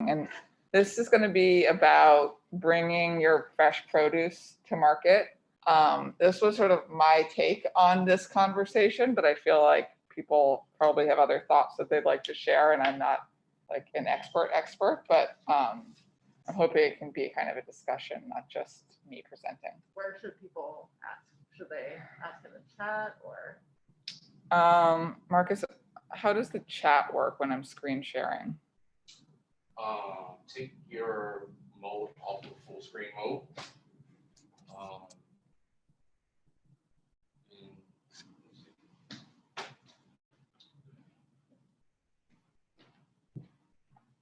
talking. And this is going to be about bringing your fresh produce to market. This was sort of my take on this conversation, but I feel like people probably have other thoughts that they'd like to share, and I'm not like an expert, but I'm hoping it can be kind of a discussion, not just me presenting. Where should people ask? Should they ask in the chat or? Marcus, how does the chat work when I'm screen sharing? Take your mode off the full screen mode.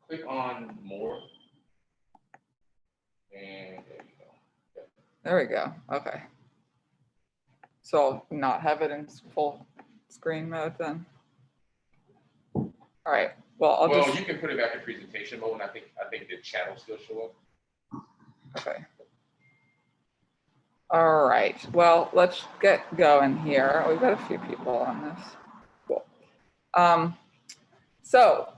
Click on more. And there you go. There we go. Okay. So I'll not have it in full screen mode then. All right. Well, you can put it back in presentation mode, and I think the chat will still show up. Okay. All right. Well, let's get going here. We've got a few people on this. Cool. So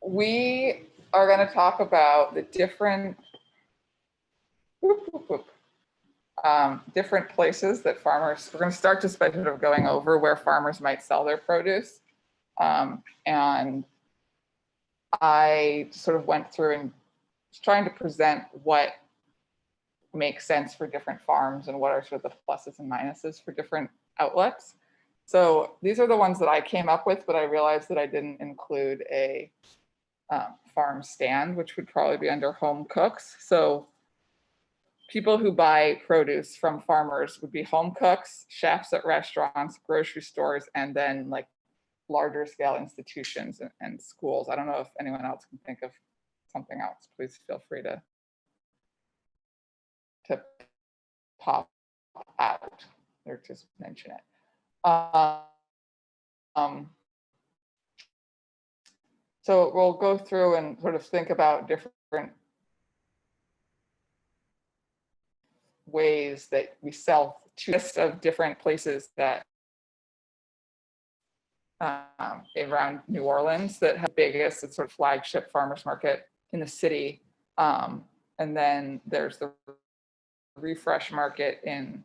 we are going to talk about the different different places that farmers. We're going to start just by sort of going over where farmers might sell their produce, and I sort of went through and was trying to present what makes sense for different farms and what are sort of the pluses and minuses for different outlets. So these are the ones that I came up with, but I realized that I didn't include a farm stand, which would probably be under home cooks. So people who buy produce from farmers would be home cooks, chefs at restaurants, grocery stores, and then like larger scale institutions and schools. I don't know if anyone else can think of something else. Please feel free to pop out or just mention it. So we'll go through and sort of think about different ways that we sell to a list of different places that around New Orleans that have biggest, it's sort of flagship farmers market in the city. And then there's the Refresh Market in,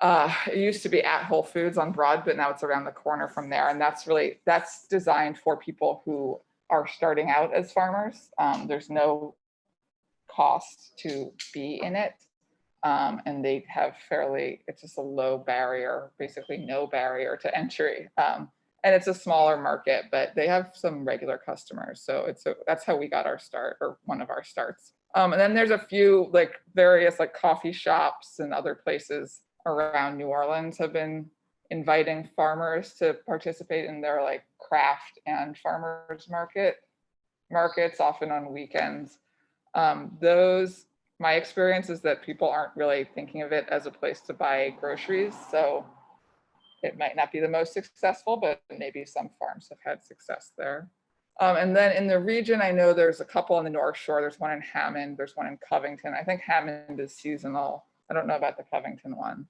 it used to be at Whole Foods on Broad, but now it's around the corner from there. And that's designed for people who are starting out as farmers. There's no cost to be in it. And they have it's just a low barrier, basically no barrier to entry. And it's a smaller market, but they have some regular customers. So that's how we got our start, or one of our starts. And then there's a few like various like coffee shops and other places around New Orleans have been inviting farmers to participate in their like craft and farmers markets, often on weekends. My experience is that people aren't really thinking of it as a place to buy groceries. So it might not be the most successful, but maybe some farms have had success there. And then in the region, I know there's a couple on the North Shore. There's one in Hammond, there's one in Covington. I think Hammond is seasonal. I don't know about the Covington one.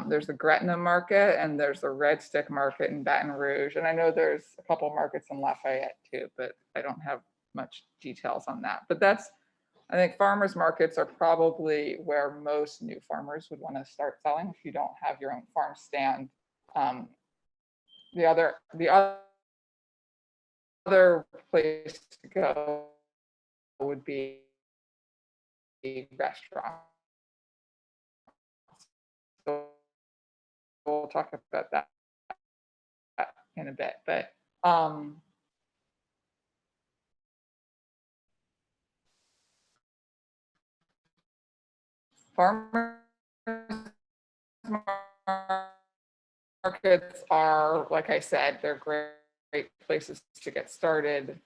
There's the Gretna Market and there's the Red Stick Market in Baton Rouge. And I know there's a couple markets in Lafayette too, but I don't have much details on that. But I think farmers markets are probably where most new farmers would want to start selling if you don't have your own farm stand. The other place to go would be restaurants. So we'll talk about that in a bit, but farmers markets are, like I said, they're great places to get started.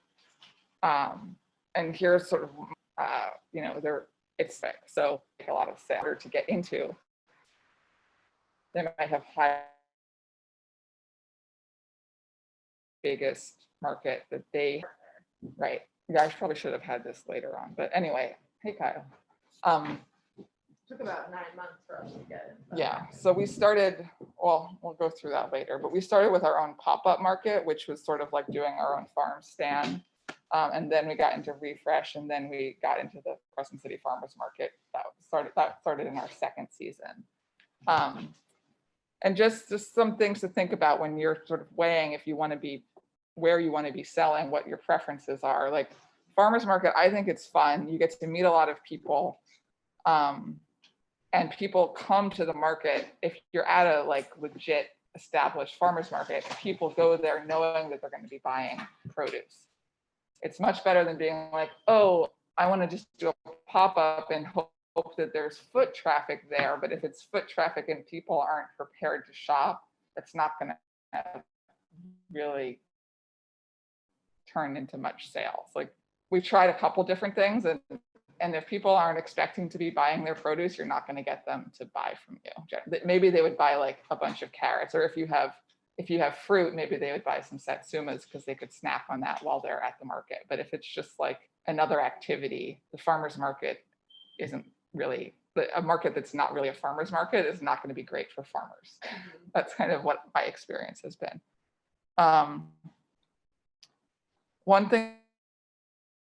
And here's sort of, it's thick, so a lot of sales to get into. They might have biggest market that right. You guys probably should have had this later on, but anyway, hey Kyle. Took about 9 months for us to get in. Yeah, so we started, well, we'll go through that later, but we started with our own pop-up market, which was sort of like doing our own farm stand. And then we got into Refresh, and then we got into the Crescent City Farmers Market. That started in our second season. And just some things to think about when you're sort of weighing if you want to be where you want to be selling, what your preferences are. Like farmers market, I think it's fun. You get to meet a lot of people, and people come to the market. If you're at a like legit established farmers market, people go there knowing that they're going to be buying produce. It's much better than being like, oh, I want to just do a pop-up and hope that there's foot traffic there. But if it's foot traffic and people aren't prepared to shop, it's not going to really turn into much sales. Like we tried a couple different things, and if people aren't expecting to be buying their produce, you're not going to get them to buy from you. Maybe they would buy like a bunch of carrots, or if you have fruit, maybe they would buy some satsumas because they could snack on that while they're at the market. But if it's just like another activity, the farmers market isn't really, a market that's not really a farmers market is not going to be great for farmers. That's kind of what my experience has been. One thing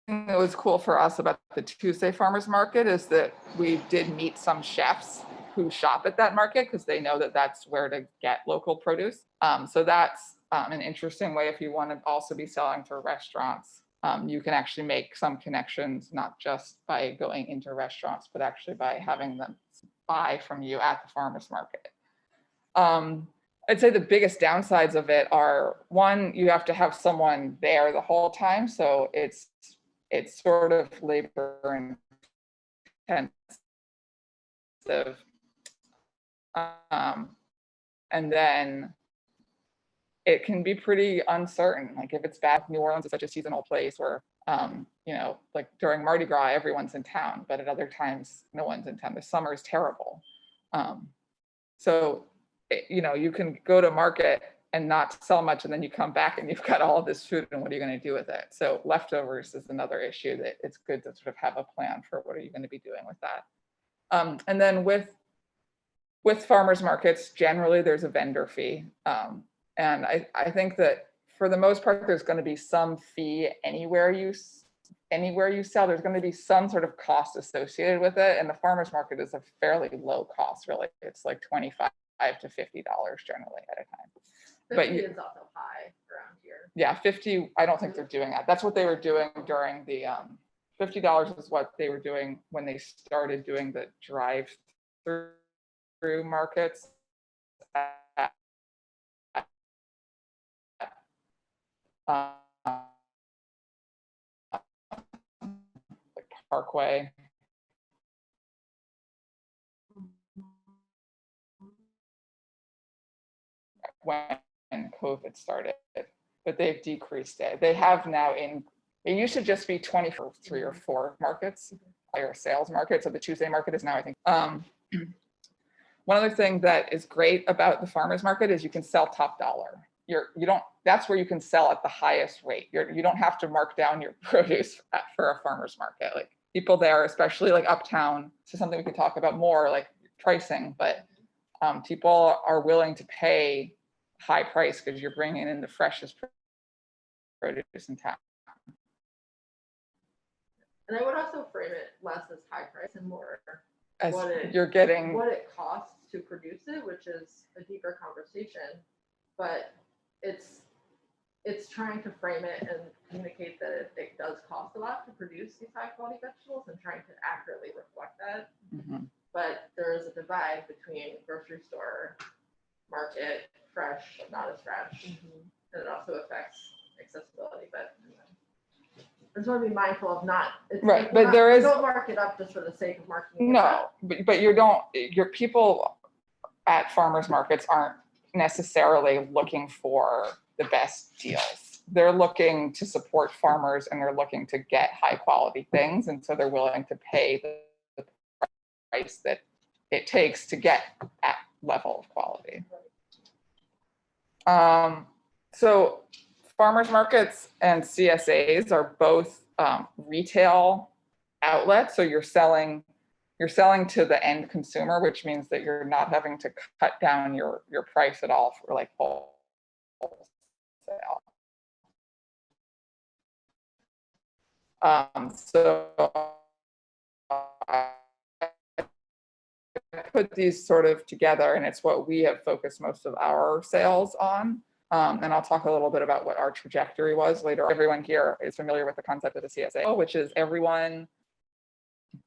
that was cool for us about the Tuesday farmers market is that we did meet some chefs who shop at that market because they know that that's where to get local produce. So that's an interesting way if you want to also be selling for restaurants. You can actually make some connections, not just by going into restaurants, but actually by having them buy from you at the farmers market. I'd say the biggest downsides of it are, one, you have to have someone there the whole time. So it's sort of labor intensive. And then it can be pretty uncertain. Like if it's bad, New Orleans is such a seasonal place where, you know, like during Mardi Gras, everyone's in town, but at other times, no one's in town. The summer is terrible. So, you know, you can go to market and not sell much, and then you come back and you've got all of this food, and what are you going to do with it? So leftovers is another issue that it's good to sort of have a plan for what are you going to be doing with that. And then with farmers markets, generally there's a vendor fee. And I think that for the most part, there's going to be some fee anywhere you sell. There's going to be some sort of cost associated with it. And the farmers market is a fairly low cost, really. It's like $25 to $50 generally at a time. 50 But is also high around here. Yeah, 50, I don't think they're doing that. That's what they were doing during the, $50 is what they were doing when they started doing the drive-through markets. Like Parkway. When COVID started, but they've decreased it. They have now it used to just be 23 or 4 markets, or sales markets. So the Tuesday market is now, I think. One other thing that is great about the farmers market is you can sell top dollar. That's where you can sell at the highest rate. You don't have to mark down your produce for a farmers market. Like people there, especially like uptown, so something we could talk about more, like pricing, but people are willing to pay high price because you're bringing in the freshest produce in town. And I would also frame it less as high price and more As what it costs to produce it, which is a deeper conversation. But it's trying to frame it and communicate that it does cost a lot to produce these high quality vegetables and trying to accurately reflect that. Mm-hmm. But there is a divide between grocery store, market, fresh, not as fresh, and it also affects accessibility. But I just want to be mindful of don't mark it up just for the sake of marking it up. But your people at farmers markets aren't necessarily looking for the best deals. They're looking to support farmers, and they're looking to get high quality things, and so they're willing to pay the price that it takes to get that level of quality. So farmers markets and CSAs are both retail outlets. So you're selling to the end consumer, which means that you're not having to cut down your price at all for like wholesale. So I put these sort of together, and it's what we have focused most of our sales on. And I'll talk a little bit about what our trajectory was later. Everyone here is familiar with the concept of the CSA, which is everyone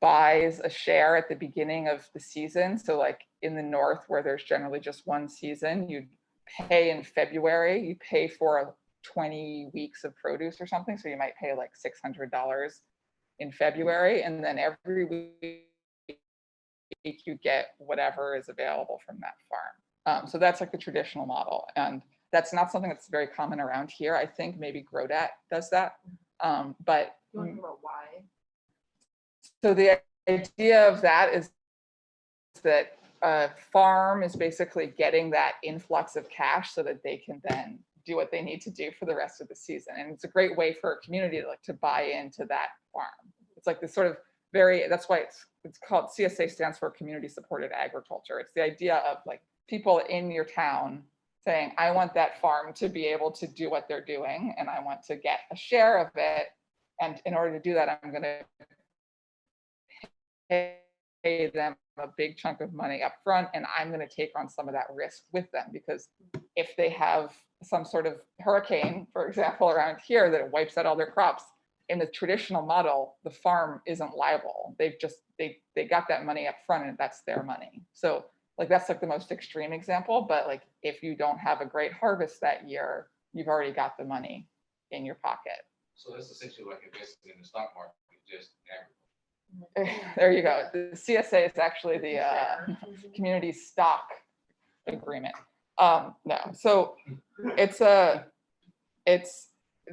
buys a share at the beginning of the season. So like in the North, where there's generally just one season, you pay in February, you pay for 20 weeks of produce or something. So you might pay like $600 in February, and then every week you get whatever is available from that farm. So that's like the traditional model. And that's not something that's very common around here. I think maybe Grodat does that. But You want to talk about why? so the idea of that is that a farm is basically getting that influx of cash so that they can then do what they need to do for the rest of the season. And it's a great way for a community to like to buy into that farm. It's like this sort of that's why it's called, CSA stands for community supported agriculture. It's the idea of like people in your town saying, I want that farm to be able to do what they're doing, and I want to get a share of it. And in order to do that, I'm going to pay them a big chunk of money up front, and I'm going to take on some of that risk with them, because if they have some sort of hurricane, for example, around here that wipes out all their crops, in the traditional model, the farm isn't liable. They've just they got that money up front, and that's their money. So like that's like the most extreme example, but like if you don't have a great harvest that year, you've already got the money in your pocket. So that's essentially like investing in the stock market, just agriculture. There you go. The CSA is actually the community stock agreement. No, so it's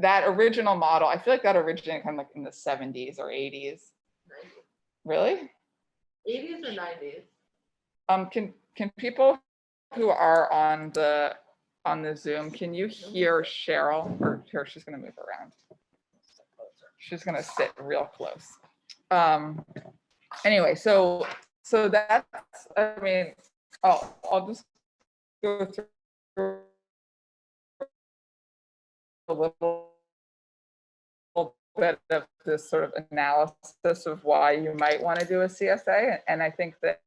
that original model. I feel like that originated kind of like in the 70s or 80s. 90s. Really? 80s or 90s? Can people who are on the Zoom, can you hear Cheryl? Or here, she's gonna move around. She's gonna sit real close. Anyway, so that's, I mean, I'll just go through a little bit of this sort of analysis of why you might want to do a CSA. And I think that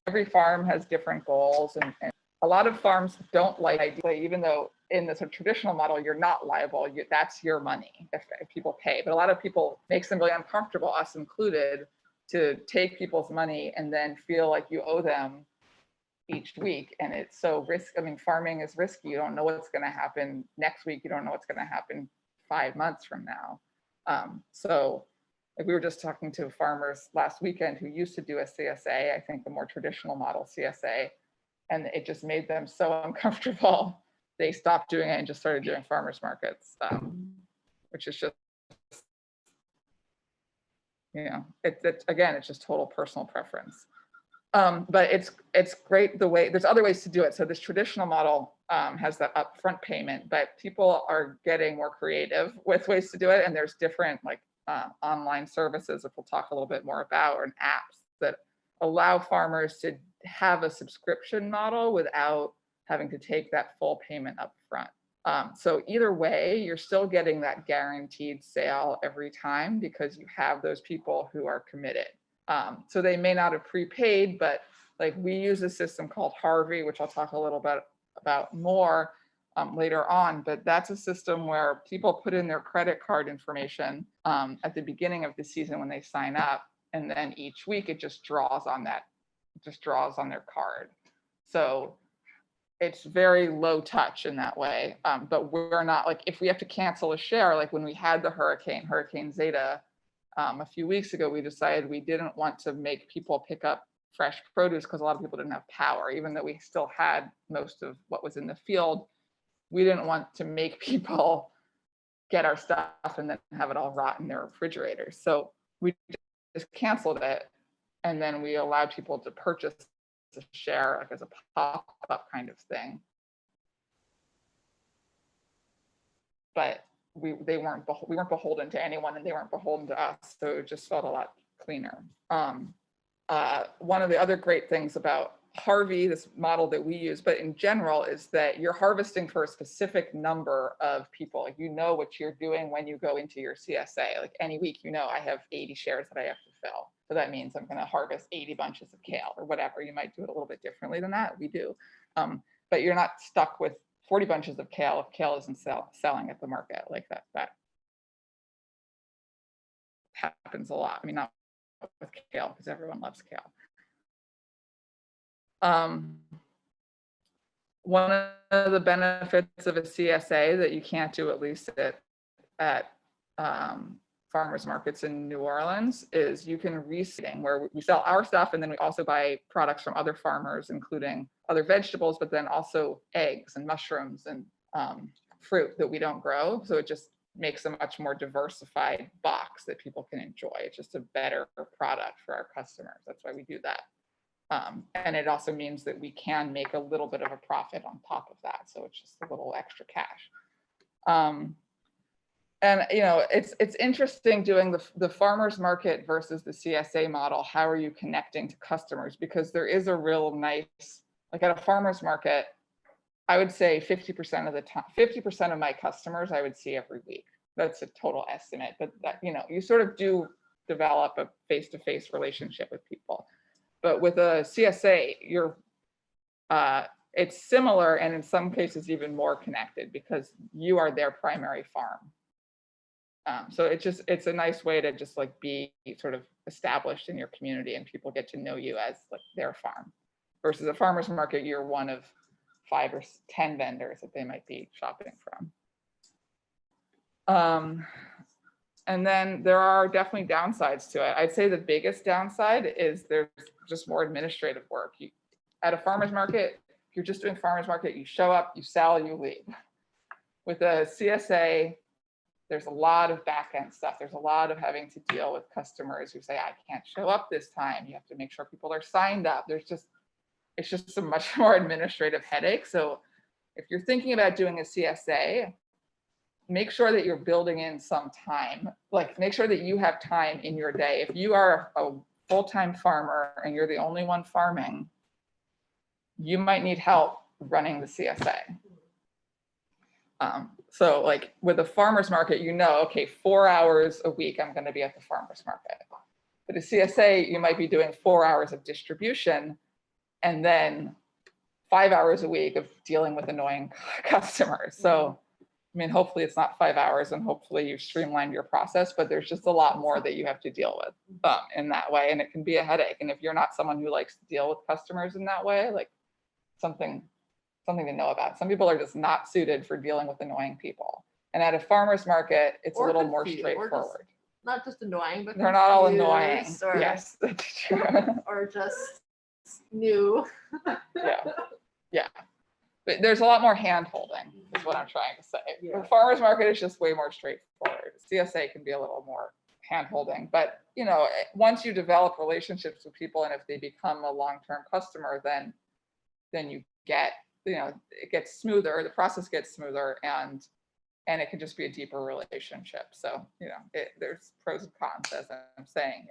every farm has different goals, and a lot of farms don't like idea, even though in the sort of traditional model, you're not liable, that's your money if people pay. But a lot of people makes them really uncomfortable, us included, to take people's money and then feel like you owe them each week. And it's so risky. I mean, farming is risky. You don't know what's going to happen next week. You don't know what's going to happen 5 months from now. So like we were just talking to farmers last weekend who used to do a CSA, I think the more traditional model CSA, and it just made them so uncomfortable. They stopped doing it and just started doing farmers markets, which is just, you know, again, it's just total personal preference. But it's great the way, there's other ways to do it. So this traditional model has that upfront payment, but people are getting more creative with ways to do it. And there's different like online services that we'll talk a little bit more about, or apps that allow farmers to have a subscription model without having to take that full payment up front. So either way, you're still getting that guaranteed sale every time because you have those people who are committed. So they may not have prepaid, but like we use a system called Harvey, which I'll talk a little bit about more later on, but that's a system where people put in their credit card information at the beginning of the season when they sign up, and then each week it just draws on that, their card. So it's very low touch in that way, but we're not like, if we have to cancel a share, like when we had the Hurricane Zeta a few weeks ago, we decided we didn't want to make people pick up fresh produce because a lot of people didn't have power, even though we still had most of what was in the field. We didn't want to make people get our stuff and then have it all rot in their refrigerators. So we just canceled it, and then we allowed people to purchase a share like as a pop-up kind of thing. But we weren't beholden to anyone, and they weren't beholden to us, so it just felt a lot cleaner. One of the other great things about Harvey, this model that we use, but in general is that you're harvesting for a specific number of people. Like, you know what you're doing when you go into your CSA. Like any week, you know, I have 80 shares that I have to fill. So that means I'm going to harvest 80 bunches of kale or whatever. You might do it a little bit differently than that. We do. But you're not stuck with 40 bunches of kale if kale isn't selling at the market like that. That happens a lot. I mean, not with kale because everyone loves kale. One of the benefits of a CSA that you can't do, at least at farmers markets in New Orleans, is you can reseeding, where we sell our stuff and then we also buy products from other farmers, including other vegetables, but then also eggs and mushrooms and fruit that we don't grow. So it just makes a much more diversified box that people can enjoy. It's just a better product for our customers. That's why we do that. And it also means that we can make a little bit of a profit on top of that. So it's just a little extra cash. And you know, it's interesting doing the farmers market versus the CSA model. How are you connecting to customers? Because there is a real nice, like at a farmers market, I would say 50% of the time, 50% of my customers I would see every week. That's a total estimate, but that, you know, you sort of do develop a face-to-face relationship with people. But with a CSA, you're it's similar and in some cases even more connected because you are their primary farm. So it's a nice way to just like be sort of established in your community and people get to know you as like their farm. Versus a farmer's market, you're one of 5 or 10 vendors that they might be shopping from. And then there are definitely downsides to it. I'd say the biggest downside is there's just more administrative work. At a farmer's market, if you're just doing farmer's market, you show up, you sell, you leave. With a CSA, there's a lot of back end stuff. There's a lot of having to deal with customers who say, I can't show up this time. You have to make sure people are signed up. It's just a much more administrative headache. So if you're thinking about doing a CSA, make sure that you're building in some time. Like make sure that you have time in your day. If you are a full-time farmer and you're the only one farming, you might need help running the CSA. So like with a farmer's market, you know, okay, 4 hours a week, I'm going to be at the farmer's market. But a CSA, you might be doing 4 hours of distribution and then 5 hours a week of dealing with annoying customers. So, I mean, hopefully it's not 5 hours and hopefully you've streamlined your process, but there's just a lot more that you have to deal with in that way. And it can be a headache. And if you're not someone who likes to deal with customers in that way, like something to know about. Some people are just not suited for dealing with annoying people. And at a farmer's market, it's a little more straightforward. Not just annoying, but they're not all annoying. Or, yes, that's true. Or just new. Yeah. But there's a lot more hand holding is what I'm trying to say. Yeah. The farmer's market is just way more straightforward. CSA can be a little more hand holding, but you know, once you develop relationships with people and if they become a long-term customer, then you get, you know, it gets smoother, the process gets smoother, and it can just be a deeper relationship. So, you know, there's pros and cons, as I'm saying.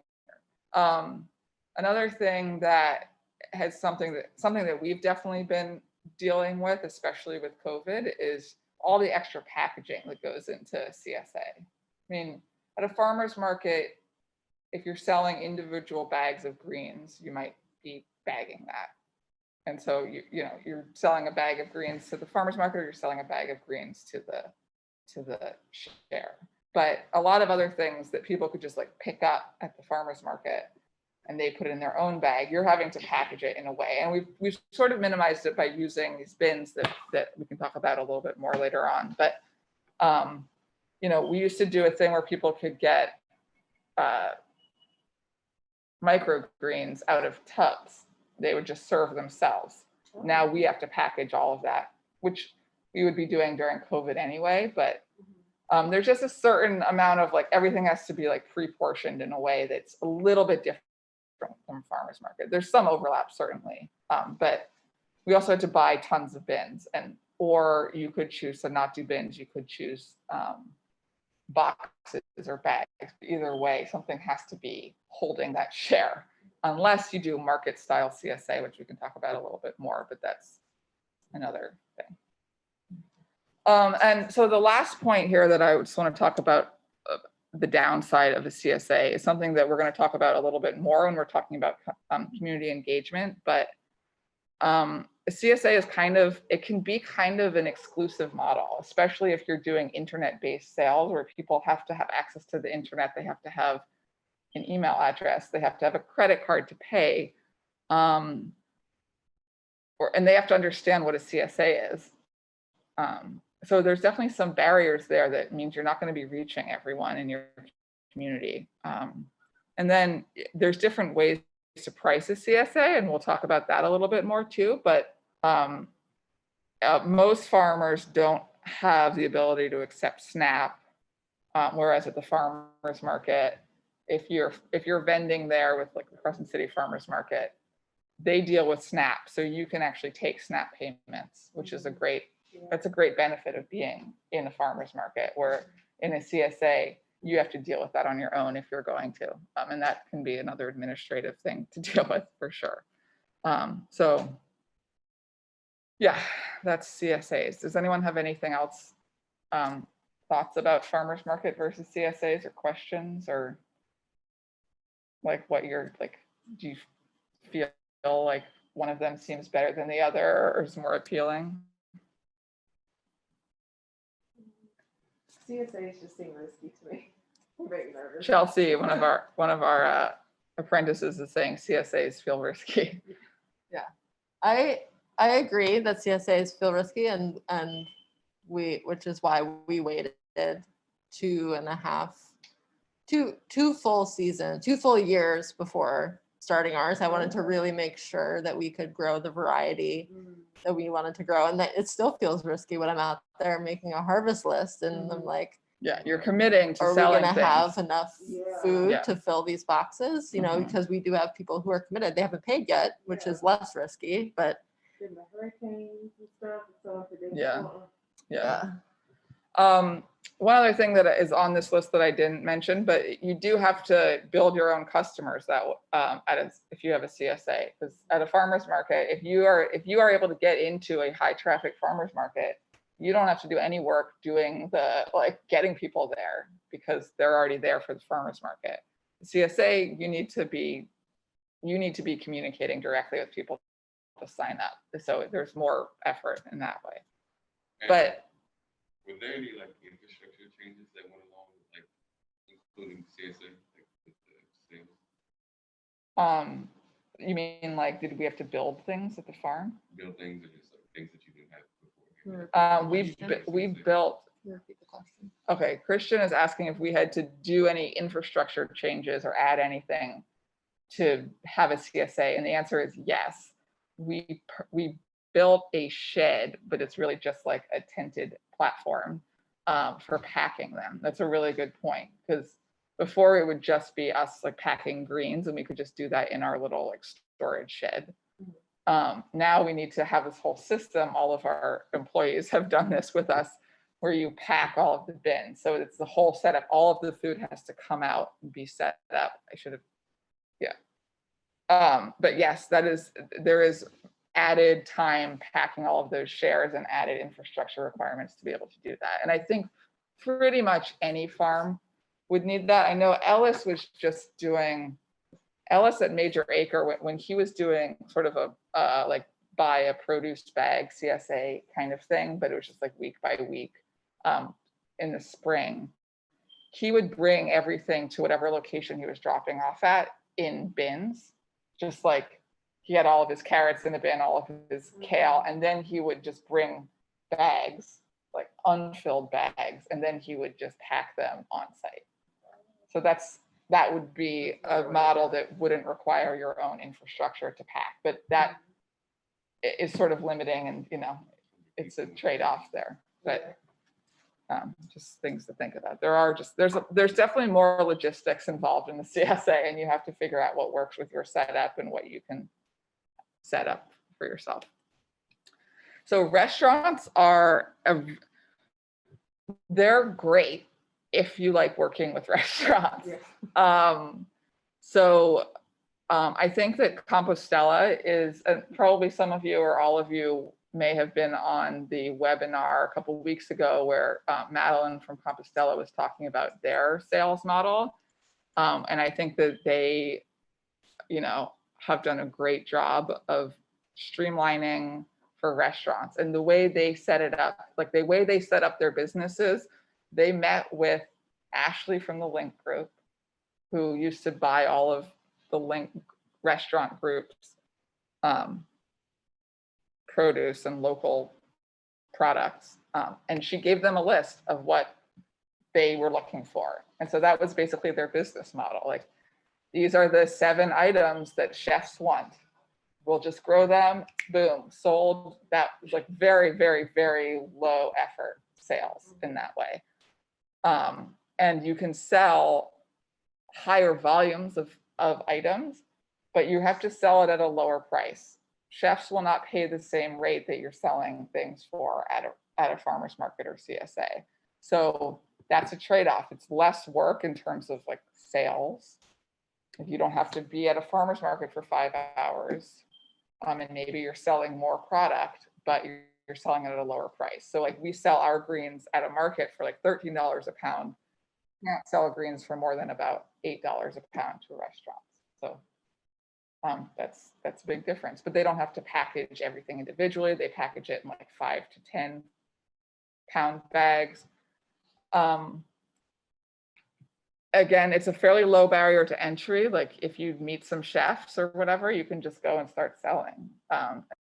Another thing that has something that we've definitely been dealing with, especially with COVID, is all the extra packaging that goes into CSA. I mean, at a farmer's market, if you're selling individual bags of greens, you might be bagging that. And so you know, you're selling a bag of greens to the farmer's market, or you're selling a bag of greens to the share. But a lot of other things that people could just like pick up at the farmer's market and they put it in their own bag, you're having to package it in a way. And we've sort of minimized it by using these bins that we can talk about a little bit more later on. But you know, we used to do a thing where people could get microgreens out of tubs. They would just serve themselves. Now we have to package all of that, which we would be doing during COVID anyway, but there's just a certain amount of like, everything has to be like pre-portioned in a way that's a little bit different from farmer's market. There's some overlap certainly, but we also had to buy tons of bins, or you could choose to not do bins. You could choose boxes or bags. Either way, something has to be holding that share. unless you do market style CSA, which we can talk about a little bit more, but that's another thing. And so the last point here that I just want to talk about the downside of a CSA is something that we're going to talk about a little bit more when we're talking about community engagement, but a CSA is it can be kind of an exclusive model, especially if you're doing internet-based sales where people have to have access to the internet, they have to have an email address, they have to have a credit card to pay, and they have to understand what a CSA is. So there's definitely some barriers there that means you're not going to be reaching everyone in your community. And then there's different ways to price a CSA, and we'll talk about that a little bit more too, but most farmers don't have the ability to accept SNAP, whereas at the farmers market, if you're vending there with like the Crescent City Farmers Market, they deal with SNAP, so you can actually take SNAP payments, which is that's a great benefit of being in a farmers market, where in a CSA, you have to deal with that on your own if you're going to. And that can be another administrative thing to deal with for sure. So yeah, that's CSAs. Does anyone have anything else, thoughts about farmers market versus CSAs, or questions, or like what you're like, do you feel like one of them seems better than the other or is more appealing? CSAs just seem risky to me. I'm very nervous. Chelsea, one of our apprentices, is saying CSAs feel risky. I agree that CSAs feel risky, and which is why we waited 2.5, two full years before starting ours. I wanted to really make sure that we could grow the variety that we wanted to grow, and that it still feels risky when I'm out there making a harvest list and I'm like, Yeah, you're committing to are we selling going to have things. enough Yeah. food Yeah. to fill these boxes? You know, Mhm. because we do have people who are committed. They haven't paid yet, which is less risky, but Then the hurricanes and stuff, it's so unpredictable. Yeah. Yeah. One other thing that is on this list that I didn't mention, but you do have to build your own customers that if you have a CSA, because at a farmer's market, if you are able to get into a high traffic farmer's market, you don't have to do any work doing getting people there, because they're already there for the farmer's market. The CSA, you need to be communicating directly with people to sign up. So there's more effort in that way. But were there any like infrastructure changes that went along with like including CSA, like with the sales you mean like, did we have to build things at the farm? buildings, or just like things that you didn't have before? We've built. repeat the question. Okay, Christian is asking if we had to do any infrastructure changes or add anything to have a CSA, and the answer is yes. We built a shed, but it's really just like a tented platform for packing them. That's a really good point, because before it would just be us like packing greens, and we could just do that in our little like storage shed. Now we need to have this whole system. All of our employees have done this with us, where you pack all of the bins. So it's the whole setup. All of the food has to come out and be set up. But yes, there is added time packing all of those shares and added infrastructure requirements to be able to do that. And I think pretty much any farm would need that. I know Ellis at Major Acre, when he was doing sort of a like buy a produce bag CSA kind of thing, but it was just like week by week in the spring, he would bring everything to whatever location he was dropping off at in bins. Just like he had all of his carrots in the bin, all of his kale, and then he would just bring bags, like unfilled bags, and then he would just pack them on site. So that would be a model that wouldn't require your own infrastructure to pack, but that is sort of limiting, and it's a trade-off there. But just things to think about. There's definitely more logistics involved in the CSA, and you have to figure out what works with your setup and what you can set up for yourself. So restaurants they're great if you like working with restaurants. Yeah. So I think that Compostela is, probably some of you or all of you may have been on the webinar a couple of weeks ago where Madeline from Compostela was talking about their sales model. And I think that they, have done a great job of streamlining for restaurants. And the way they set it up, like the way they set up their businesses, they met with Ashley from the Link Group, who used to buy all of the Link restaurant groups, produce and local products. And she gave them a list of what they were looking for. And so that was basically their business model. Like, these are the 7 items that chefs want. We'll just grow them, boom, sold. That was like very, very, very low effort sales in that way. And you can sell higher volumes of items, but you have to sell it at a lower price. Chefs will not pay the same rate that you're selling things for at a farmer's market or CSA. So that's a trade-off. It's less work in terms of like sales. If you don't have to be at a farmer's market for 5 hours, and maybe you're selling more product, but you're selling it at a lower price. So like we sell our greens at a market for like $13 a pound. You can't sell greens for more than about $8 a pound to restaurants. So that's a big difference. But they don't have to package everything individually. They package it in like 5 to 10 pound bags. Again, it's a fairly low barrier to entry. Like if you meet some chefs or whatever, you can just go and start selling.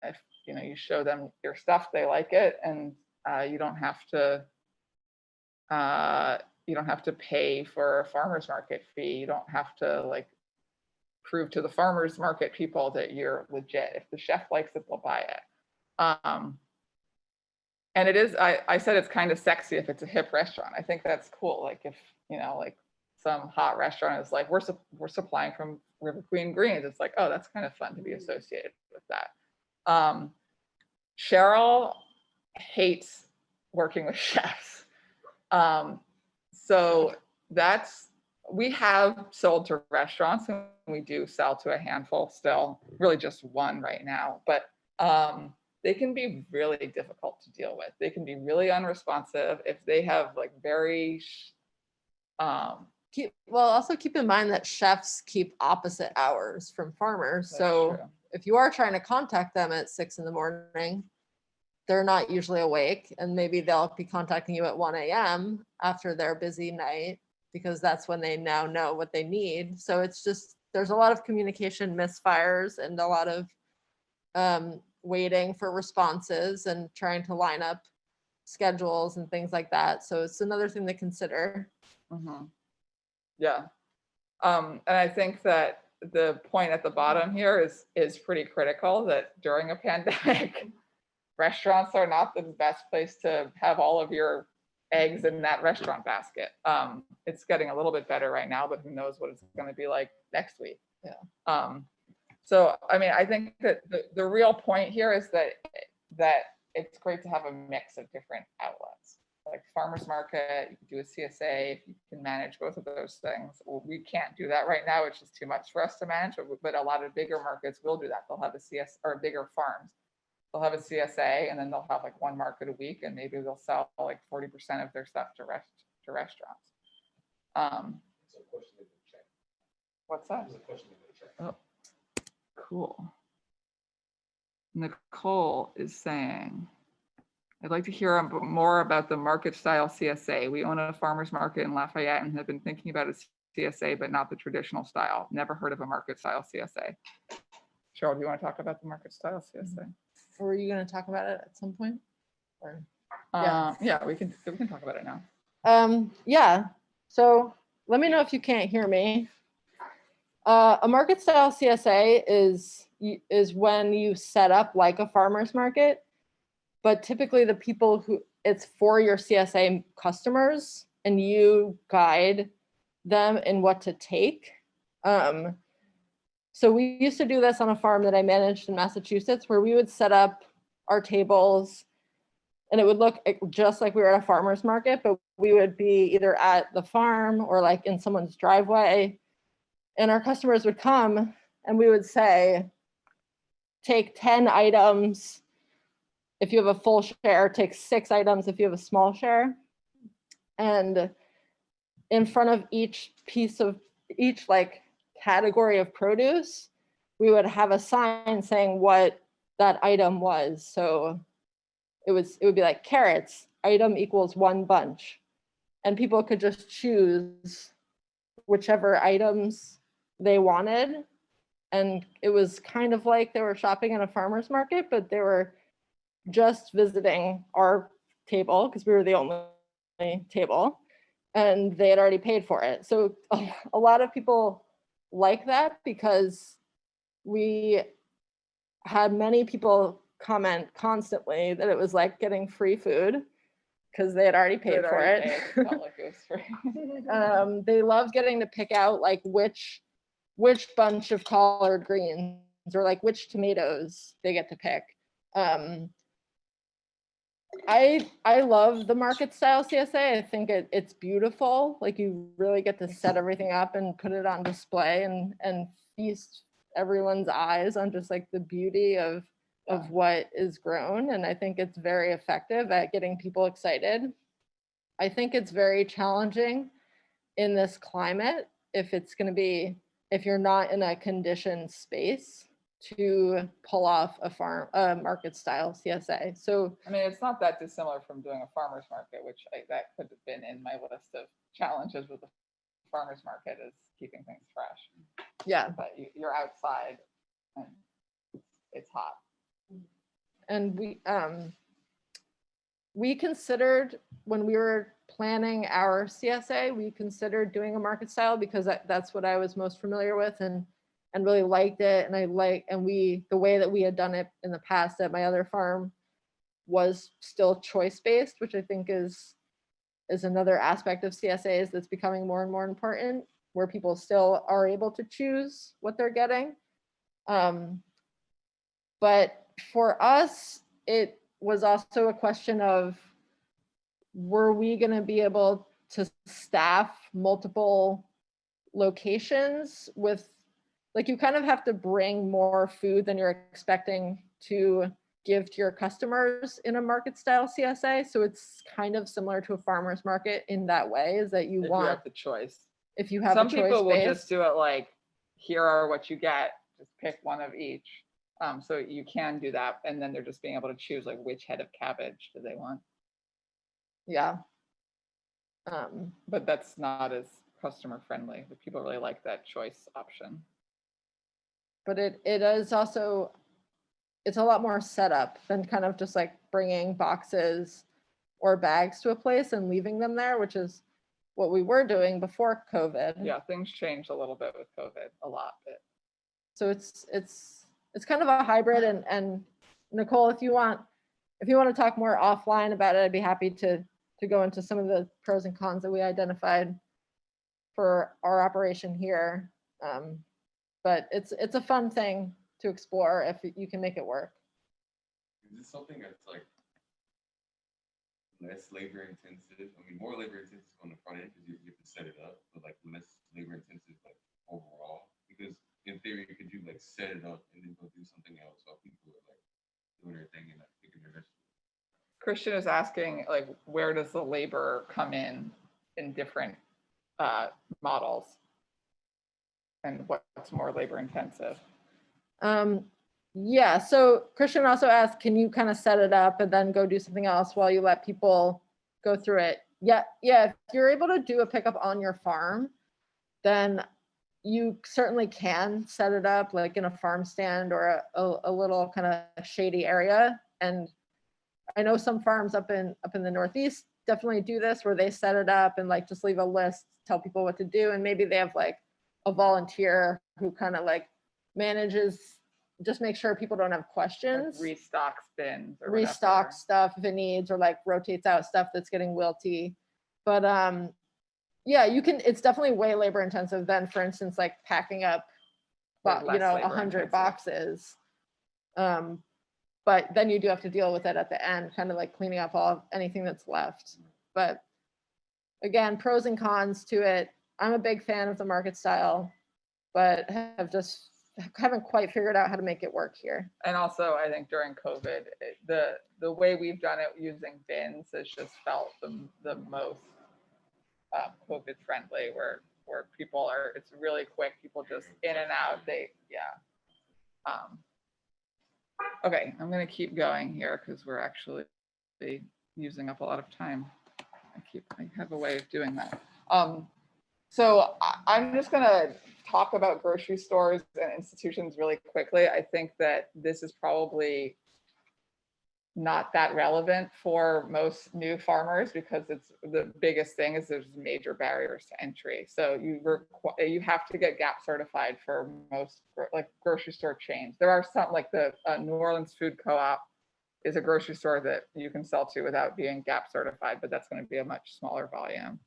If you show them your stuff, they like it, and you don't have to pay for a farmer's market fee. You don't have to like prove to the farmer's market people that you're legit. If the chef likes it, they'll buy it. And it is, I said it's kind of sexy if it's a hip restaurant. I think that's cool. Like if, like some hot restaurant is like, we're supplying from River Queen Greens. It's like, oh, that's kind of fun to be associated with that. Cheryl hates working with chefs. So we have sold to restaurants, and we do sell to a handful still, really just one right now, but they can be really difficult to deal with. They can be really unresponsive if they have like very also keep in mind that chefs keep opposite hours from farmers. So true. If you are trying to contact them at 6 a.m, they're not usually awake, and maybe they'll be contacting you at 1 a.m. after their busy night, because that's when they now know what they need. So it's just, there's a lot of communication misfires and a lot of waiting for responses and trying to line up schedules and things like that. So it's another thing to consider. Mm-hmm. Yeah. And I think that the point at the bottom here is pretty critical, that during a pandemic, restaurants are not the best place to have all of your eggs in that restaurant basket. It's getting a little bit better right now, but who knows what it's going to be like next week. Yeah. So, I mean, I think that the real point here is that it's great to have a mix of different outlets. Like farmers market, you can do a CSA if you can manage both of those things. Well, we can't do that right now. It's just too much for us to manage, but a lot of bigger markets will do that. They'll have a CS, or bigger farms. They'll have a CSA, and then they'll have like one market a week, and maybe they'll sell like 40% of their stuff to restaurants. What's that? Oh, cool. Nicole is saying, I'd like to hear more about the market style CSA. We own a farmer's market in Lafayette and have been thinking about a CSA, but not the traditional style. Never heard of a market style CSA. Cheryl, do you want to talk about the market style CSA? Or were you going to talk about it at some point? Or yeah, we can talk about it now. Yeah. So let me know if you can't hear me. A market style CSA is when you set up like a farmer's market, but typically the people who it's for your CSA customers, and you guide them in what to take. So we used to do this on a farm that I managed in Massachusetts, where we would set up our tables and it would look just like we were at a farmer's market, but we would be either at the farm or like in someone's driveway, and our customers would come and we would say, take 10 items if you have a full share, take 6 items if you have a small share. And in front of each like category of produce, we would have a sign saying what that item was. So it would be like carrots, item equals 1 bunch. And people could just choose whichever items they wanted. And it was kind of like they were shopping at a farmer's market, but they were just visiting our table because we were the only table, and they had already paid for it. So a lot of people like that because we had many people comment constantly that it was like getting free food because they had already paid for it. Felt like it was free. They loved getting to pick out like which bunch of collard greens or like which tomatoes they get to pick. I love the market style CSA. I think it's beautiful. Like you really get to set everything up and put it on display and feast everyone's eyes on just like the beauty of what is grown. And I think it's very effective at getting people excited. I think it's very challenging in this climate if you're not in a conditioned space to pull off a market style CSA. So I mean, it's not that dissimilar from doing a farmer's market, which that could have been in my list of challenges with the farmer's market is keeping things fresh. yeah, But you're outside and it's hot. and we considered when we were planning our CSA, we considered doing a market style because that's what I was most familiar with and really liked it. And the way that we had done it in the past at my other farm was still choice-based, which I think is another aspect of CSAs that's becoming more and more important, where people still are able to choose what they're getting. But for us, it was also a question of, were we going to be able to staff multiple locations with, like, you kind of have to bring more food than you're expecting to give to your customers in a market style CSA. So it's kind of similar to a farmer's market in that way, is that you have the choice. if you have Some a choice people will base. just do it like, here are what you get, just pick one of each. So you can do that, and then they're just being able to choose like which head of cabbage do they want. Yeah. But that's not as customer friendly. The people really like that choice option. But it is also, it's a lot more setup than kind of just like bringing boxes or bags to a place and leaving them there, which is what we were doing before COVID. Yeah, things changed a little bit with COVID, a lot. But So it's kind of a hybrid. And Nicole, if you want to talk more offline about it, I'd be happy to go into some of the pros and cons that we identified for our operation here. But it's a fun thing to explore if you can make it work. Is this something that's like less labor intensive? I mean, more labor intensive on the front end because you have to set it up, but like less labor intensive like overall. Because in theory, could you like set it up and then go do something else while people are like doing their thing and like picking their vegetables? Christian is asking, like, where does the labor come in different models, and what's more labor intensive? Yeah, so Christian also asked, can you kind of set it up and then go do something else while you let people go through it? Yeah, if you're able to do a pickup on your farm, then you certainly can set it up like in a farm stand or a little kind of shady area. And I know some farms up in the Northeast definitely do this, where they set it up and like just leave a list, tell people what to do, and maybe they have like a volunteer who kind of like manages, just make sure people don't have questions, Like restocks bins or restock whatever. stuff if it needs, or like rotates out stuff that's getting wilty. But yeah, you can, it's definitely way labor intensive than, for instance, like packing up Like less 100 labor-intensive. boxes. But then you do have to deal with it at the end, kind of like cleaning up anything that's left. But again, pros and cons to it. I'm a big fan of the market style, but have just haven't quite figured out how to make it work here. And also, I think during COVID, the way we've done it using bins has just felt the most COVID friendly, where people are, it's really quick. People just in and out. Okay, I'm gonna keep going here because we're actually using up a lot of time. I have a way of doing that. So I'm just gonna talk about grocery stores and institutions really quickly. I think that this is probably not that relevant for most new farmers because it's the biggest thing is there's major barriers to entry. So you have to get GAP certified for most like grocery store chains. There are some like the New Orleans Food Co-op is a grocery store that you can sell to without being GAP certified, but that's going to be a much smaller volume.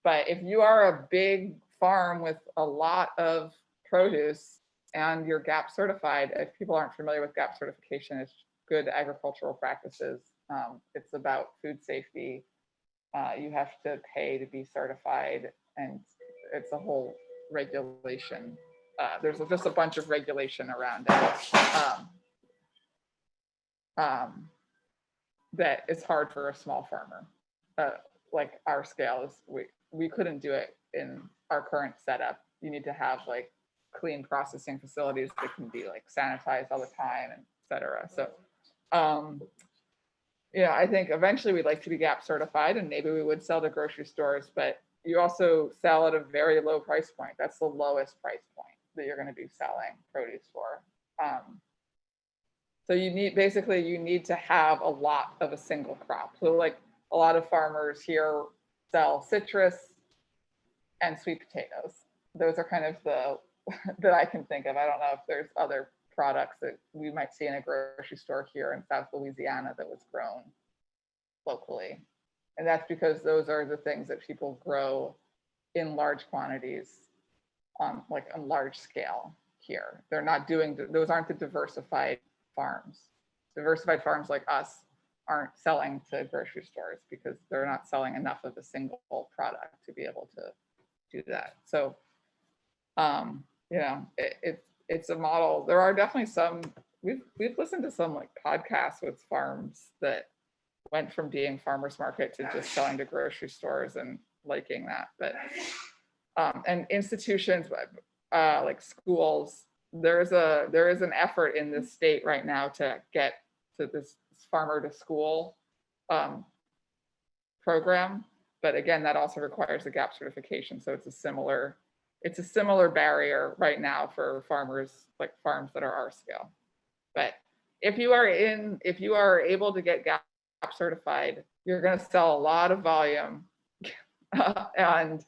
But if you are a big farm with a lot of produce and you're GAP certified, if people aren't familiar with GAP certification, it's good agricultural practices. It's about food safety. You have to pay to be certified, and it's a whole regulation. There's just a bunch of regulation around it that it's hard for a small farmer. Like our scale is, we couldn't do it in our current setup. You need to have like clean processing facilities that can be like sanitized all the time, and et cetera. So, yeah, I think eventually we'd like to be GAP certified, and maybe we would sell to grocery stores, but you also sell at a very low price point. That's the lowest price point that you're going to be selling produce for. So you need to have a lot of a single crop. So like a lot of farmers here sell citrus and sweet potatoes. Those are kind of the that I can think of. I don't know if there's other products that we might see in a grocery store here in South Louisiana that was grown locally. And that's because those are the things that people grow in large quantities on large scale here. They're not doing, those aren't the diversified farms. Diversified farms like us aren't selling to grocery stores because they're not selling enough of a single product to be able to do that. So, you know, it's a model. There are definitely some, we've listened to some like podcasts with farms that went from being farmers market to just selling to grocery stores and liking that. But, and institutions like schools, there is an effort in this state right now to get to this farmer to school program. But again, that also requires a GAP certification. So it's a similar barrier right now for farmers, like farms that are our scale. But if you are able to get GAP certified, you're going to sell a lot of volume and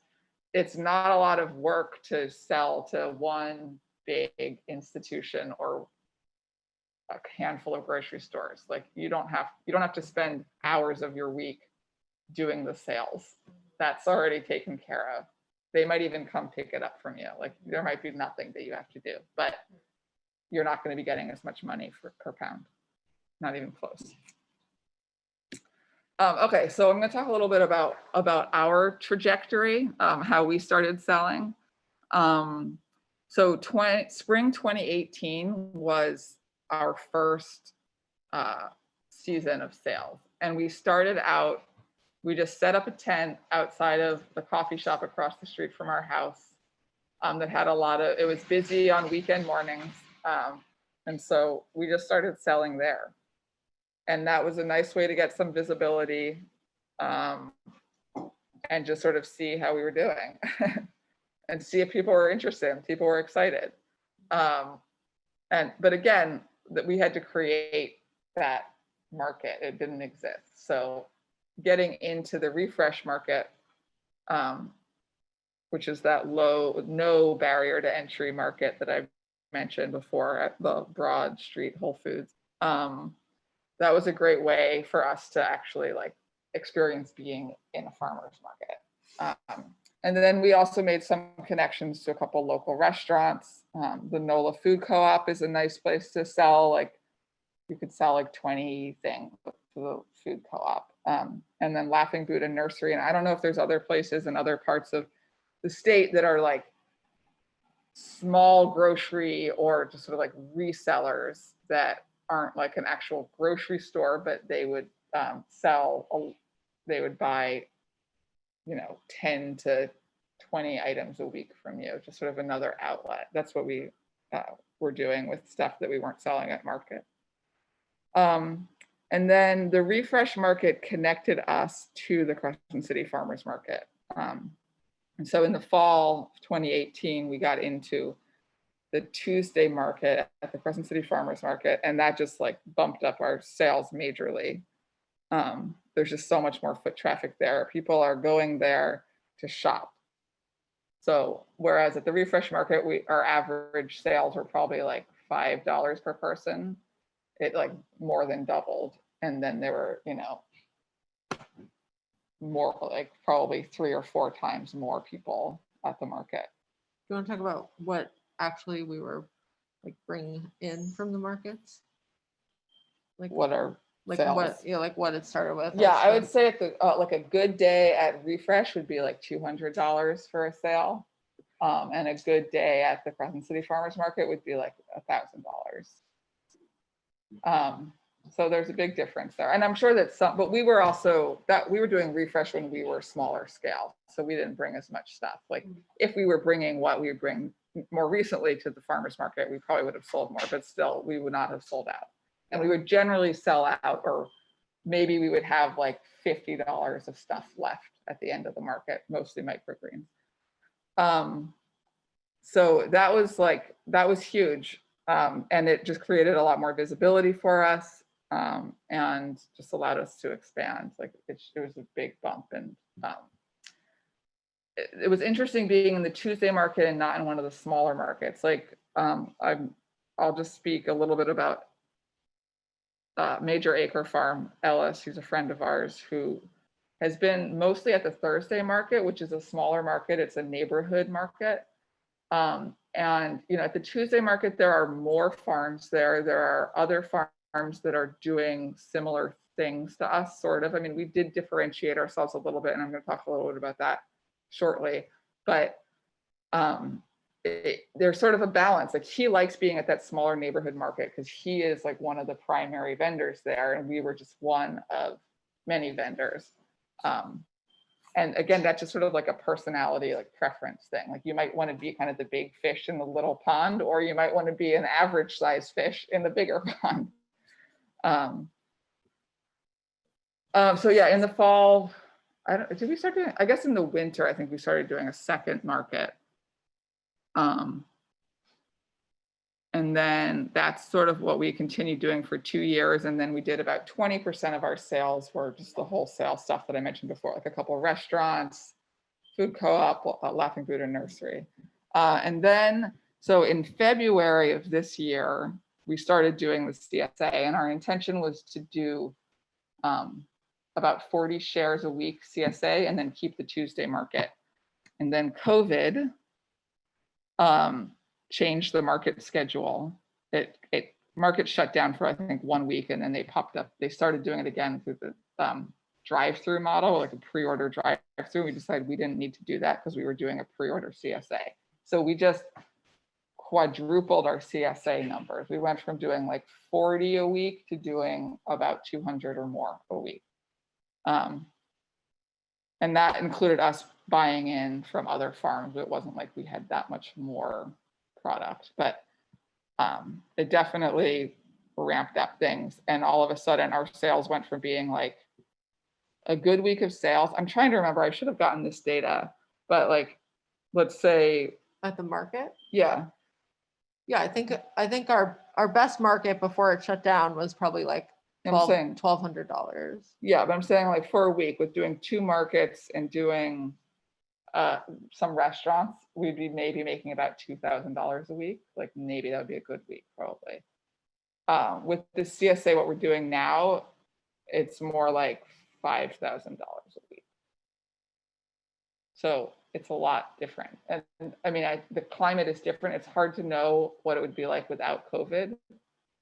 it's not a lot of work to sell to one big institution or a handful of grocery stores. Like you don't have to spend hours of your week doing the sales. That's already taken care of. They might even come pick it up from you. Like there might be nothing that you have to do, but you're not going to be getting as much money per pound. Not even close. Okay, so I'm going to talk a little bit about our trajectory, how we started selling. So spring 2018 was our first season of sales, and we started out. We just set up a tent outside of the coffee shop across the street from our house that had it was busy on weekend mornings. And so we just started selling there. And that was a nice way to get some visibility and just sort of see how we were doing and see if people were interested and people were excited. But again, that we had to create that market. It didn't exist. So getting into the refresh market, which is that no barrier to entry market that I mentioned before at the Broad Street Whole Foods. That was a great way for us to actually like experience being in a farmer's market. And then we also made some connections to a couple local restaurants. The NOLA Food Co-op is a nice place to sell. Like you could sell like 20 things to the food co-op. And then Laughing Buddha Nursery. And I don't know if there's other places in other parts of the state that are like small grocery or just sort of like resellers that aren't like an actual grocery store, but they would they would buy, 10 to 20 items a week from you, just sort of another outlet. That's what we were doing with stuff that we weren't selling at market. And then the refresh market connected us to the Crescent City Farmers Market. And so in the fall of 2018, we got into the Tuesday market at the Crescent City Farmers Market, and that just like bumped up our sales majorly. There's just so much more foot traffic there. People are going there to shop. So whereas at the refresh market, our average sales were probably like $5 per person, it like more than doubled. And then there were, more like probably 3 or 4 times more people at the market. You want to talk about what actually we were like bringing in from the markets? Like What are like sales? like what it started with? Yeah, I would say at the like a good day at refresh would be like $200 for a sale. And a good day at the Crescent City Farmers Market would be like $1,000. So there's a big difference there. And I'm sure that but we were doing refresh when we were smaller scale. So we didn't bring as much stuff. Like if we were bringing what we would bring more recently to the farmers market, we probably would have sold more, but still we would not have sold out. And we would generally sell out, or maybe we would have like $50 of stuff left at the end of the market, mostly microgreens. So that was huge. And it just created a lot more visibility for us. And just allowed us to expand. Like it was a big bump, and it was interesting being in the Tuesday market and not in one of the smaller markets. Like I'll just speak a little bit about Major Acre Farm, Ellis, who's a friend of ours, who has been mostly at the Thursday market, which is a smaller market. It's a neighborhood market. And at the Tuesday market, there are more farms there. There are other farms that are doing similar things to us, sort of. I mean, we did differentiate ourselves a little bit, and I'm going to talk a little bit about that shortly. But there's sort of a balance. Like he likes being at that smaller neighborhood market because he is like one of the primary vendors there, and we were just one of many vendors. And again, that's just sort of like a personality, like preference thing. Like you might want to be kind of the big fish in the little pond, or you might want to be an average size fish in the bigger pond. So yeah, in the fall, did we start doing, I guess in the winter, I think we started doing a second market. And then that's sort of what we continued doing for 2 years. And then we did about 20% of our sales were just the wholesale stuff that I mentioned before, like a couple of restaurants, food co-op, Laughing Buddha Nursery. And then, so in February of this year, we started doing the CSA, and our intention was to do about 40 shares a week CSA and then keep the Tuesday market. And then COVID changed the market schedule. Market shut down for I think 1 week, and then they popped up. They started doing it again through the drive-through model, like a pre-order drive-through. We decided we didn't need to do that because we were doing a pre-order CSA. So we just quadrupled our CSA numbers. We went from doing like 40 a week to doing about 200 or more a week. And that included us buying in from other farms. It wasn't like we had that much more product, but it definitely ramped up things. And all of a sudden our sales went from being like a good week of sales. I'm trying to remember, I should have gotten this data, but like, let's say At the market? Yeah. Yeah, I think our best market before it shut down was probably like I'm saying $1,200. Yeah, but I'm saying like for a week with doing 2 markets and doing some restaurants, we'd be maybe making about $2,000 a week. Like maybe that would be a good week, probably. With the CSA, what we're doing now, it's more like $5,000 a week. So it's a lot different. And I mean, the climate is different. It's hard to know what it would be like without COVID.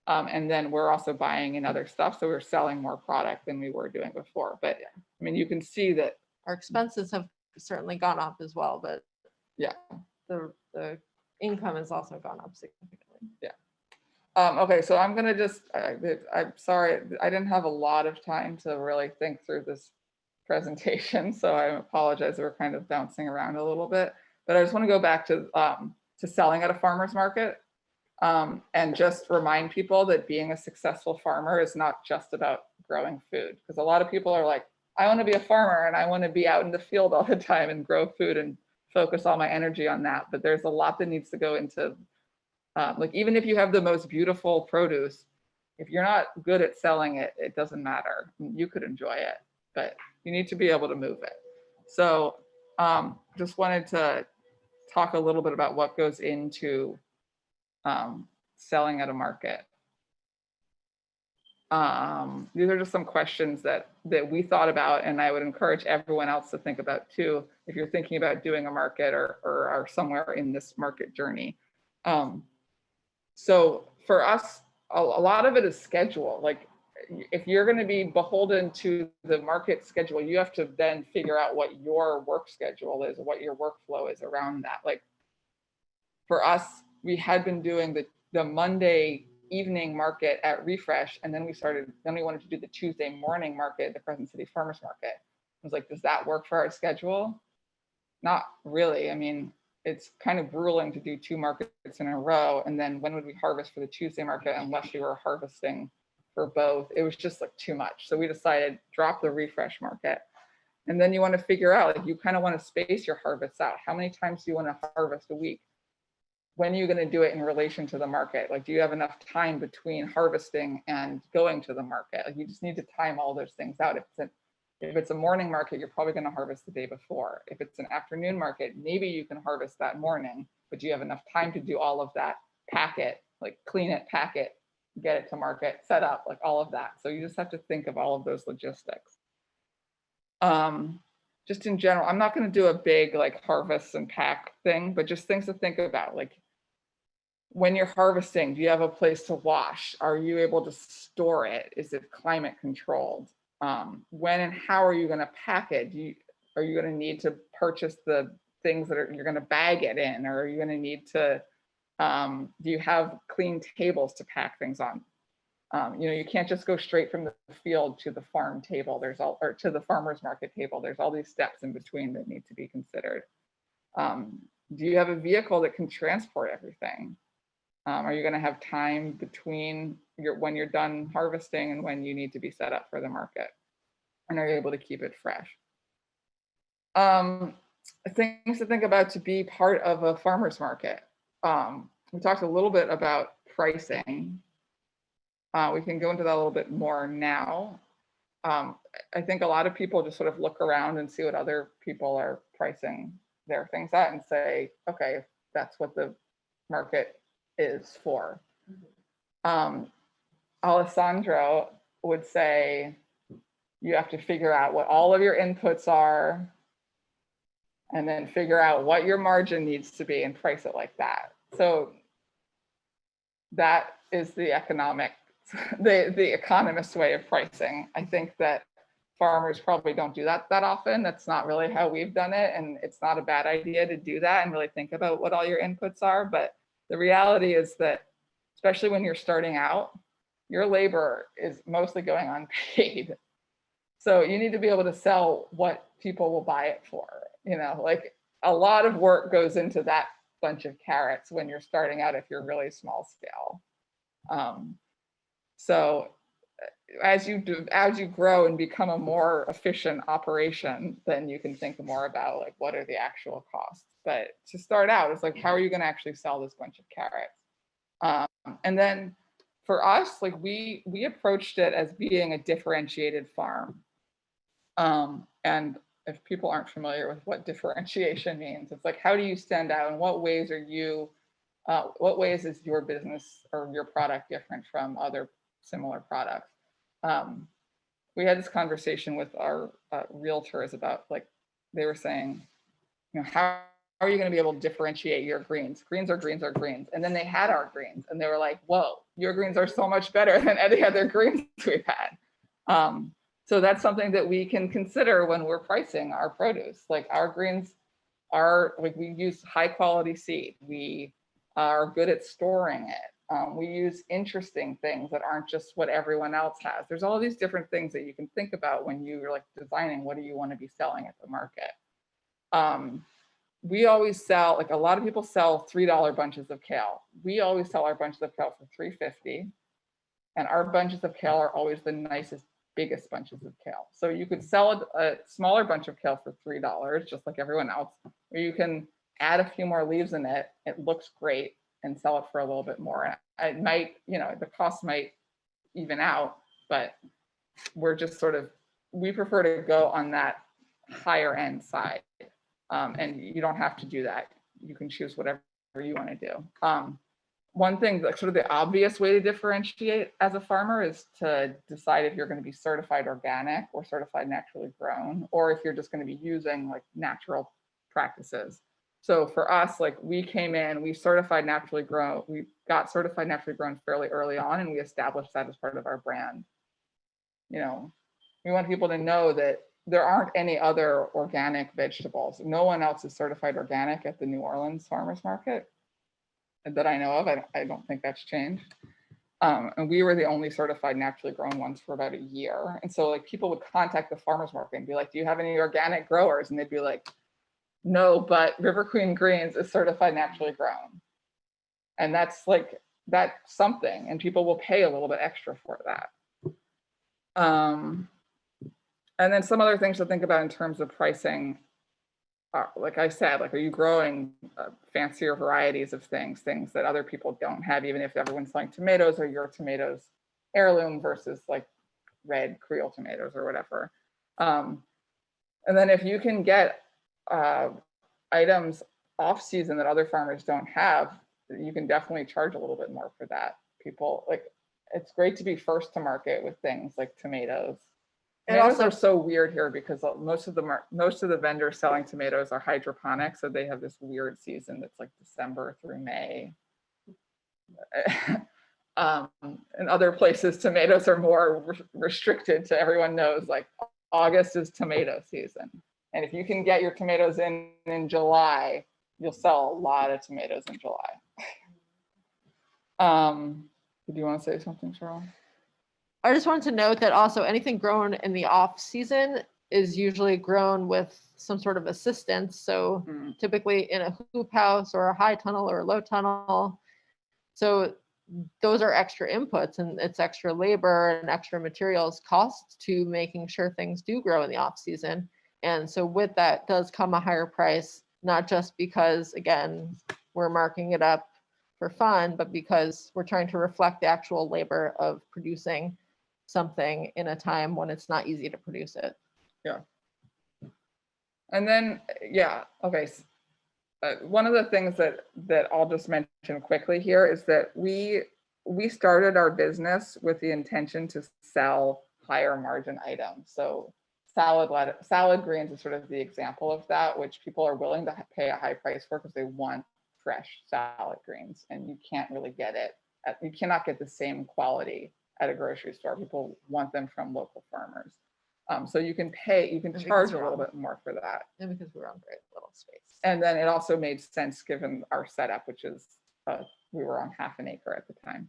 And then we're also buying in other stuff. So we're selling more product than we were doing before. But I mean, you can see that Our expenses have certainly gone up as well, but yeah, the income has also gone up significantly. Okay, so I'm gonna just, I'm sorry, I didn't have a lot of time to really think through this presentation, so I apologize, we're kind of bouncing around a little bit. But I just want to go back to selling at a farmer's market, and just remind people that being a successful farmer is not just about growing food. Because a lot of people are like, I want to be a farmer and I want to be out in the field all the time and grow food and focus all my energy on that. But there's a lot that needs to go into, like, even if you have the most beautiful produce, if you're not good at selling it, it doesn't matter. You could enjoy it, but you need to be able to move it. So just wanted to talk a little bit about what goes into selling at a market. These are just some questions that we thought about, and I would encourage everyone else to think about too, if you're thinking about doing a market or are somewhere in this market journey. So for us, a lot of it is schedule. Like, if you're going to be beholden to the market schedule, you have to then figure out what your work schedule is, what your workflow is around that. Like, for us, we had been doing the Monday evening market at Refresh, and then we wanted to do the Tuesday morning market at the Crescent City Farmers Market. I was like, does that work for our schedule? Not really. I mean, it's kind of grueling to do 2 markets in a row, and then when would we harvest for the Tuesday market unless we were harvesting for both? It was just like too much. So we decided, drop the Refresh market. And then you want to figure out, like, you kind of want to space your harvests out. How many times do you want to harvest a week? When are you going to do it in relation to the market? Like, do you have enough time between harvesting and going to the market? Like, you just need to time all those things out. If it's a morning market, you're probably going to harvest the day before. If it's an afternoon market, maybe you can harvest that morning, but do you have enough time to do all of that, pack it, like clean it, pack it, get it to market, set up, like all of that. So you just have to think of all of those logistics. Just in general, I'm not going to do a big like harvest and pack thing, but just things to think about. Like, when you're harvesting, do you have a place to wash? Are you able to store it? Is it climate controlled? When and how are you going to pack it? Are you going to need to purchase the things that you're going to bag it in, or are you going to need to? Do you have clean tables to pack things on? You can't just go straight from the field to the farm table. Or to the farmer's market table. There's all these steps in between that need to be considered. Do you have a vehicle that can transport everything? Are you going to have time between when you're done harvesting and when you need to be set up for the market? And are you able to keep it fresh? Things to think about to be part of a farmer's market. We talked a little bit about pricing. We can go into that a little bit more now. I think a lot of people just sort of look around and see what other people are pricing their things at and say, okay, that's what the market is for. Alessandro would say you have to figure out what all of your inputs are and then figure out what your margin needs to be and price it like that. So that is the the economist way of pricing. I think that farmers probably don't do that often. That's not really how we've done it. And it's not a bad idea to do that and really think about what all your inputs are. But the reality is that, especially when you're starting out, your labor is mostly going unpaid. So you need to be able to sell what people will buy it for. Like, a lot of work goes into that bunch of carrots when you're starting out if you're really small scale. So as you grow and become a more efficient operation, then you can think more about like, what are the actual costs. But to start out, it's like, how are you going to actually sell this bunch of carrots? And then for us, like we approached it as being a differentiated farm. And if people aren't familiar with what differentiation means, it's like, how do you stand out? In what ways is your business or your product different from other similar products? We had this conversation with our realtors about, like, they were saying, how are you going to be able to differentiate your greens? Greens are greens are greens. And then they had our greens and they were like, whoa, your greens are so much better than any other greens we've had. So that's something that we can consider when we're pricing our produce. Like, our greens are, like, we use high quality seed. We are good at storing it. We use interesting things that aren't just what everyone else has. There's all these different things that you can think about when you're like designing what do you want to be selling at the market. We always sell, like a lot of people sell $3 bunches of kale. We always sell our bunches of kale for $3.50. And our bunches of kale are always the nicest, biggest bunches of kale. So you could sell a smaller bunch of kale for $3, just like everyone else, or you can add a few more leaves in it. It looks great and sell it for a little bit more. And it might, you know, the cost might even out, but we're just sort of, we prefer to go on that higher end side. And you don't have to do that. You can choose whatever you want to do. One thing, like sort of the obvious way to differentiate as a farmer is to decide if you're going to be certified organic or certified naturally grown, or if you're just going to be using like natural practices. So for us, like we came in, we got certified naturally grown fairly early on, and we established that as part of our brand. You know, we want people to know that there aren't any other organic vegetables. No one else is certified organic at the New Orleans farmers market that I know of. I don't think that's changed. And we were the only certified naturally grown ones for about a year. And so like people would contact the farmers market and be like, do you have any organic growers? And they'd be like, no, but River Queen Greens is certified naturally grown. And that's something, and people will pay a little bit extra for that. And then some other things to think about in terms of pricing. Like I said, like, are you growing fancier varieties of things that other people don't have, even if everyone's selling tomatoes, or your tomatoes heirloom versus like red Creole tomatoes or whatever. And then if you can get items off season that other farmers don't have, you can definitely charge a little bit more for that. People like, it's great to be first to market with things like tomatoes. And Tomatoes also- are so weird here because most of the vendors selling tomatoes are hydroponic, so they have this weird season that's like December through May. In other places, tomatoes are more restricted to everyone knows, like August is tomato season. And if you can get your tomatoes in July, you'll sell a lot of tomatoes in July. Do you want to say something, Cheryl? I just wanted to note that also anything grown in the off season is usually grown with some sort of assistance. So typically in a hoop house or a high tunnel or a low tunnel. So those are extra inputs, and it's extra labor and extra materials costs to making sure things do grow in the off season. And so with that does come a higher price, not just because, again, we're marking it up for fun, but because we're trying to reflect the actual labor of producing something in a time when it's not easy to produce it. Yeah. And then, yeah, okay. One of the things that I'll just mention quickly here is that we started our business with the intention to sell higher margin items. So salad greens is sort of the example of that, which people are willing to pay a high price for because they want fresh salad greens, and you can't really get it. You cannot get the same quality at a grocery store. People want them from local farmers. So you can charge a little bit more for that. And because we're on very little space. And then it also made sense given our setup, which is we were on half an acre at the time.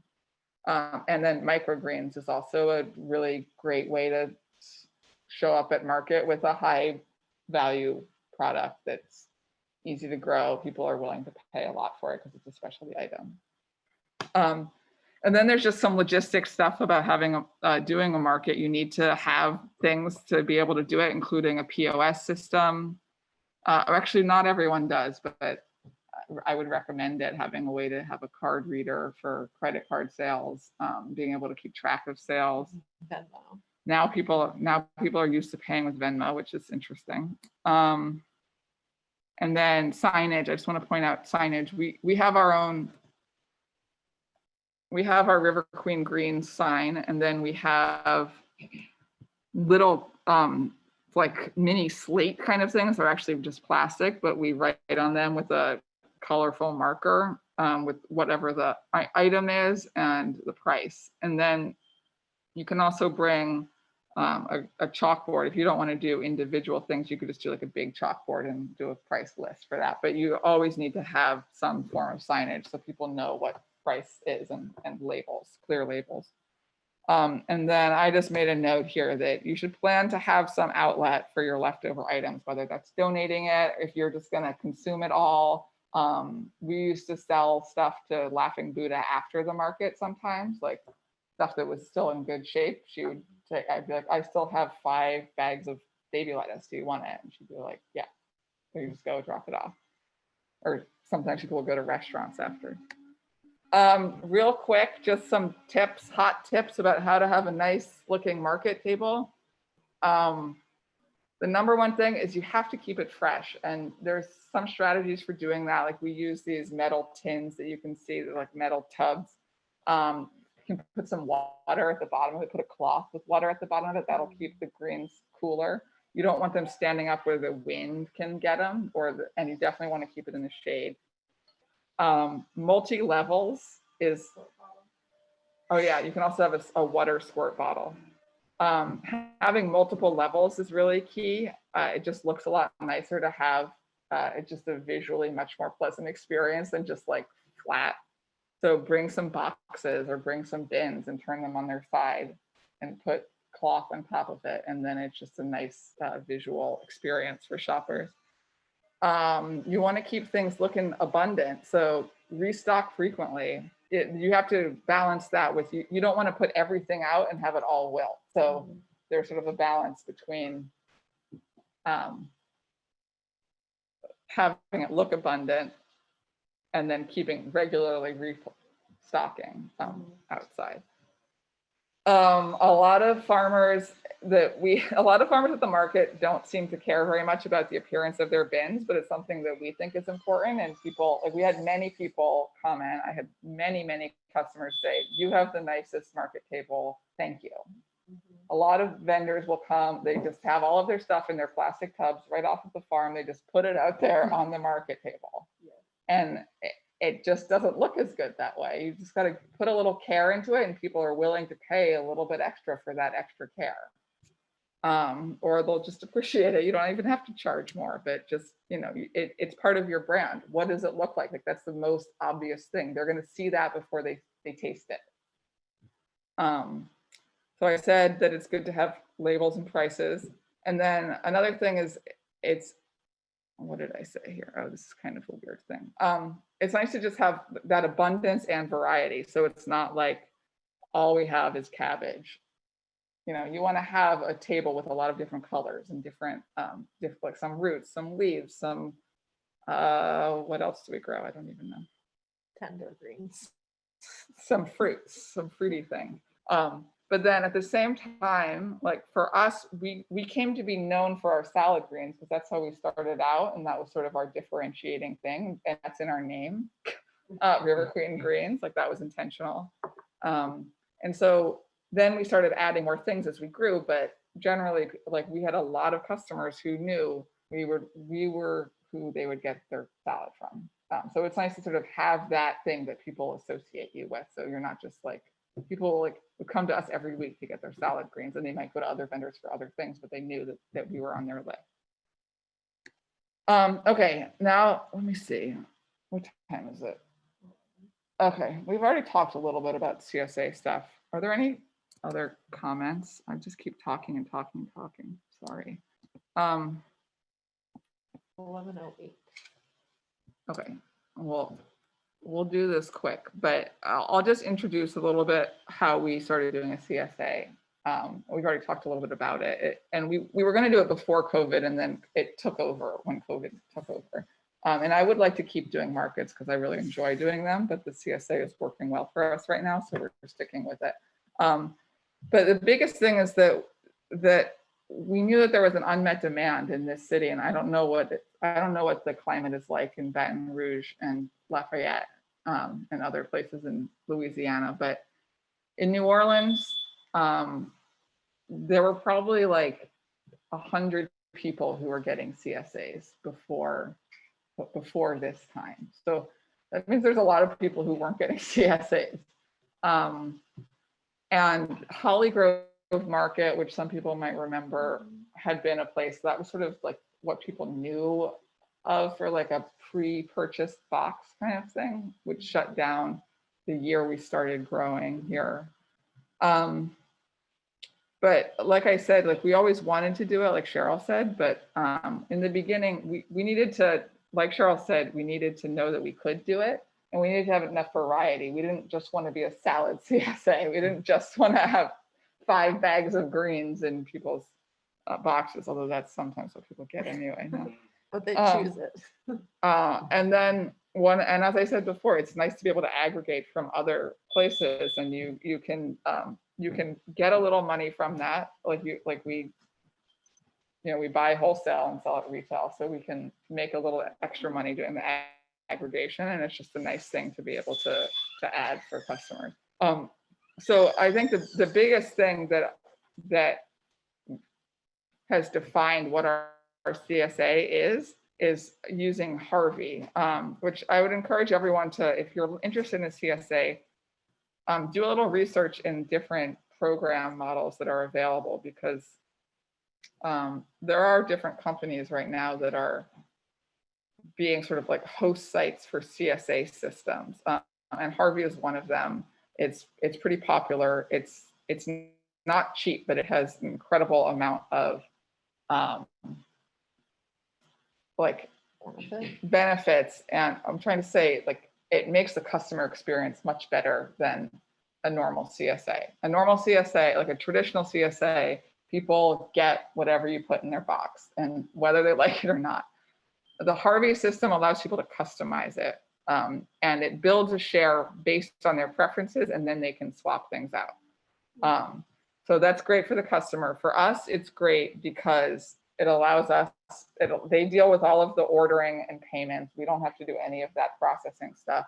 And then microgreens is also a really great way to show up at market with a high value product that's easy to grow. People are willing to pay a lot for it because it's a specialty item. And then there's just some logistic stuff about having doing a market. You need to have things to be able to do it, including a POS system. Or actually, not everyone does, but I would recommend it, having a way to have a card reader for credit card sales, being able to keep track of sales. Venmo. Now people are used to paying with Venmo, which is interesting. And then signage. I just want to point out signage. We have our own. We have our River Queen Greens sign, and then we have little like mini slate kind of things. They're actually just plastic, but we write on them with a colorful marker with whatever the item is and the price. And then you can also bring a chalkboard. If you don't want to do individual things, you could just do like a big chalkboard and do a price list for that. But you always need to have some form of signage so people know what price is and labels, clear labels. And then I just made a note here that you should plan to have some outlet for your leftover items, whether that's donating it, if you're just going to consume it all. We used to sell stuff to Laughing Buddha after the market sometimes, like stuff that was still in good shape. She would say, I'd be like, I still have 5 bags of baby lettuce. Do you want it? And she'd be like, yeah. So you just go drop it off. Or sometimes people will go to restaurants after. Real quick, just some tips, hot tips about how to have a nice looking market table. The number one thing is you have to keep it fresh. And there's some strategies for doing that. Like we use these metal tins that you can see, they're like metal tubs. You can put some water at the bottom of it, put a cloth with water at the bottom of it. That'll keep the greens cooler. You don't want them standing up where the wind can get them, and you definitely want to keep it in the shade. Multi-levels is, oh yeah, you can also have a water squirt bottle. Having multiple levels is really key. It just looks a lot nicer to have. It's just a visually much more pleasant experience than just like flat. So bring some boxes or bring some bins and turn them on their side and put cloth on top of it. And then it's just a nice visual experience for shoppers. You want to keep things looking abundant. So restock frequently. You have to balance that with, you don't want to put everything out and have it all wilt. So there's sort of a balance between having it look abundant and then keeping regularly restocking outside. A lot of farmers at the market don't seem to care very much about the appearance of their bins, but it's something that we think is important. And people, like we had many people comment. I had many customers say, "You have the nicest market table. Thank you." A lot of vendors will come, they just have all of their stuff in their plastic tubs right off of the farm. They just put it out there on the market table. And it just doesn't look as good that way. You just got to put a little care into it, and people are willing to pay a little bit extra for that extra care. Or they'll just appreciate it. You don't even have to charge more, but just, it's part of your brand. What does it look like? Like that's the most obvious thing. They're going to see that before they taste it. So I said that it's good to have labels and prices. And then another thing is what did I say here? Oh, this is kind of a weird thing. It's nice to just have that abundance and variety. So it's not like all we have is cabbage. You want to have a table with a lot of different colors and different, like some roots, some leaves, some, what else do we grow? I don't even know. Tender greens. Some fruits, some fruity thing. But then at the same time, like for us, we came to be known for our salad greens because that's how we started out. And that was sort of our differentiating thing. And that's in our name, River Queen Greens, like that was intentional. And so then we started adding more things as we grew, but generally like we had a lot of customers who knew we were who they would get their salad from. So it's nice to sort of have that thing that people associate you with. So you're not just like, people like would come to us every week to get their salad greens, and they might go to other vendors for other things, but they knew that we were on their list. Okay, now let me see. What time is it? Okay, we've already talked a little bit about CSA stuff. Are there any other comments? I just keep talking and talking and talking. Sorry. 11:08. Okay, well, we'll do this quick, but I'll just introduce a little bit how we started doing a CSA. We've already talked a little bit about it, and we were going to do it before COVID, and then it took over when COVID took over. And I would like to keep doing markets because I really enjoy doing them, but the CSA is working well for us right now, so we're sticking with it. But the biggest thing is that we knew that there was an unmet demand in this city, and I don't know what the climate is like in Baton Rouge and Lafayette and other places in Louisiana, but in New Orleans, there were probably like 100 people who were getting CSAs before this time. So that means there's a lot of people who weren't getting CSAs. And Holly Grove Market, which some people might remember, had been a place that was sort of like what people knew of for like a pre-purchased box kind of thing, which shut down the year we started growing here. But like I said, like we always wanted to do it, like Cheryl said, but in the beginning, we needed to, like Cheryl said, we needed to know that we could do it, and we needed to have enough variety. We didn't just want to be a salad CSA. We didn't just want to have 5 bags of greens in people's boxes, although that's sometimes what people get anyway. No. But they choose it. And then and as I said before, it's nice to be able to aggregate from other places, and you can get a little money from that. We buy wholesale and sell at retail, so we can make a little extra money doing the aggregation, and it's just a nice thing to be able to add for customers. So I think the biggest thing that has defined what our CSA is using Harvey, which I would encourage everyone to, if you're interested in a CSA, do a little research in different program models that are available, because there are different companies right now that are being sort of like host sites for CSA systems, and Harvey is one of them. It's pretty popular. It's not cheap, but it has an incredible amount of like benefits, and I'm trying to say, like, it makes the customer experience much better than a normal CSA. A normal CSA, like a traditional CSA, people get whatever you put in their box, and whether they like it or not. The Harvey system allows people to customize it, and it builds a share based on their preferences, and then they can swap things out. So that's great for the customer. For us, it's great because it allows us, they deal with all of the ordering and payments. We don't have to do any of that processing stuff.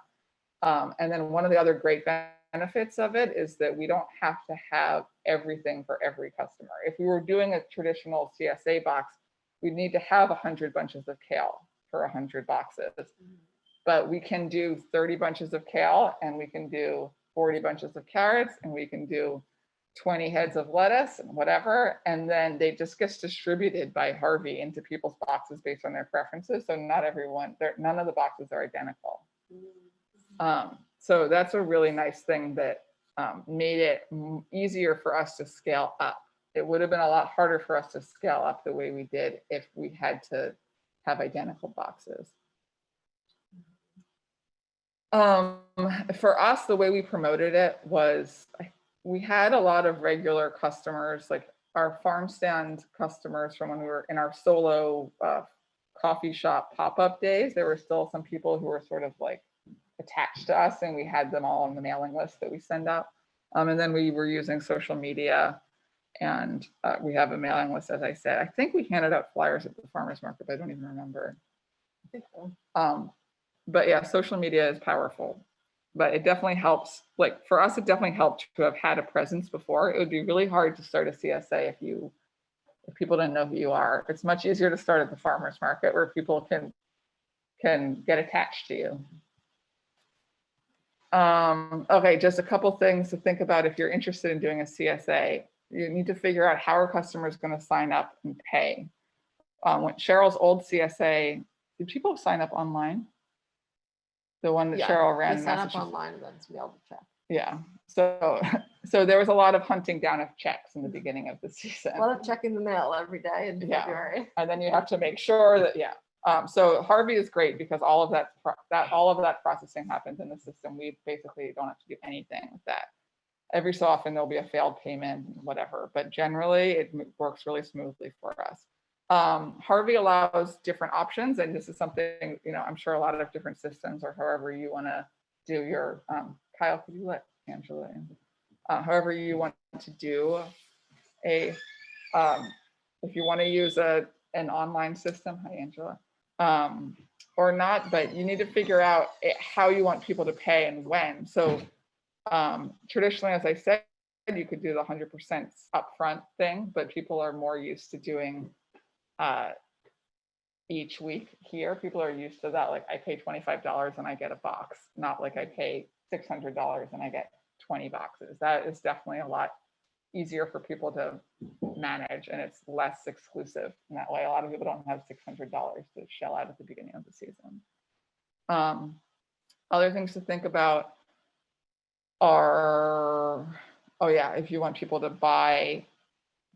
And then one of the other great benefits of it is that we don't have to have everything for every customer. If we were doing a traditional CSA box, we'd need to have 100 bunches of kale for 100 boxes. But we can do 30 bunches of kale, and we can do 40 bunches of carrots, and we can do 20 heads of lettuce and whatever, and then they just gets distributed by Harvey into people's boxes based on their preferences. So not everyone, none of the boxes are identical. So that's a really nice thing that made it easier for us to scale up. It would have been a lot harder for us to scale up the way we did if we had to have identical boxes. For us, the way we promoted it was, we had a lot of regular customers, like our farm stand customers from when we were in our solo coffee shop pop-up days. There were still some people who were sort of like attached to us, and we had them all on the mailing list that we send out. And then we were using social media, and we have a mailing list, as I said. I think we handed out flyers at the farmers market, but I don't even remember. I think so. But yeah, social media is powerful. But it definitely helps. Like for us, it definitely helped to have had a presence before. It would be really hard to start a CSA if people didn't know who you are. It's much easier to start at the farmers market, where people can get attached to you. Okay, just a couple things to think about if you're interested in doing a CSA. You need to figure out how are customers going to sign up and pay. When Cheryl's old CSA, did people sign up online? The one that Cheryl ran. We sign up online and then it's mailed a check. Yeah. So there was a lot of hunting down of checks in the beginning of the season. A lot of checking the mail every day in February. And then you have to make sure that, so Harvey is great because all of that processing happens in the system. We basically don't have to do anything with that. Every so often there'll be a failed payment, whatever, but generally it works really smoothly for us. Harvey allows different options, and this is something, I'm sure a lot of different systems, or however you want to do your, Kyle, could you let Angela in? However you want to do if you want to use an online system, hi Angela, or not, but you need to figure out how you want people to pay and when. So traditionally, as I said, you could do the 100% upfront thing, but people are more used to doing each week here. People are used to that. Like I pay $25 and I get a box, not like I pay $600 and I get 20 boxes. That is definitely a lot easier for people to manage, and it's less exclusive in that way. A lot of people don't have $600 to shell out at the beginning of the season. Other things to think about are, oh yeah, if you want people to buy,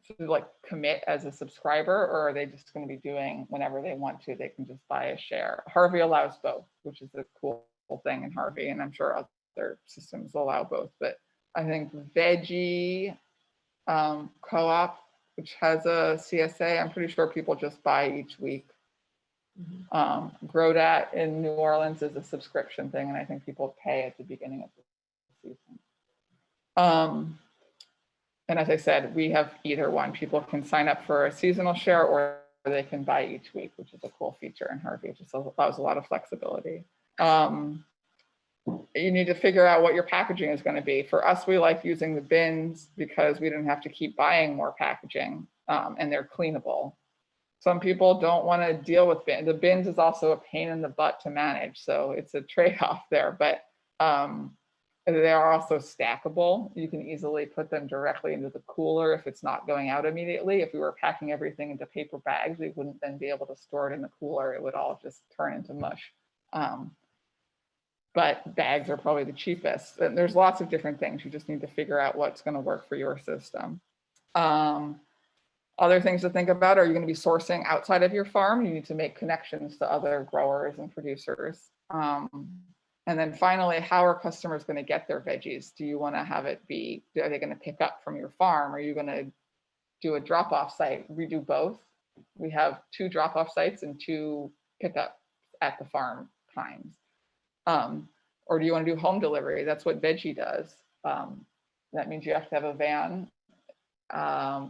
to like commit as a subscriber, or are they just going to be doing whenever they want to, they can just buy a share. Harvey allows both, which is a cool thing in Harvey, and I'm sure other systems allow both. But I think Veggie Co-op, which has a CSA, I'm pretty sure people just buy each week. Grodat in New Orleans is a subscription thing, and I think people pay at the beginning of the season. And as I said, we have either one. People can sign up for a seasonal share, or they can buy each week, which is a cool feature in Harvey. It just allows a lot of flexibility. You need to figure out what your packaging is going to be. For us, we like using the bins because we didn't have to keep buying more packaging, and they're cleanable. Some people don't want to deal with bins. The bins is also a pain in the butt to manage, so it's a trade-off there. But they are also stackable. You can easily put them directly into the cooler if it's not going out immediately. If we were packing everything into paper bags, we wouldn't then be able to store it in the cooler. It would all just turn into mush. But bags are probably the cheapest. And there's lots of different things. You just need to figure out what's going to work for your system. Other things to think about, are you going to be sourcing outside of your farm? You need to make connections to other growers and producers. And then finally, how are customers going to get their veggies? Do you want to have it be, are they going to pick up from your farm? Are you going to do a drop-off site? We do both. We have 2 drop-off sites and 2 pickups at the farm times. Or do you want to do home delivery? That's what Veggie does. That means you have to have a van.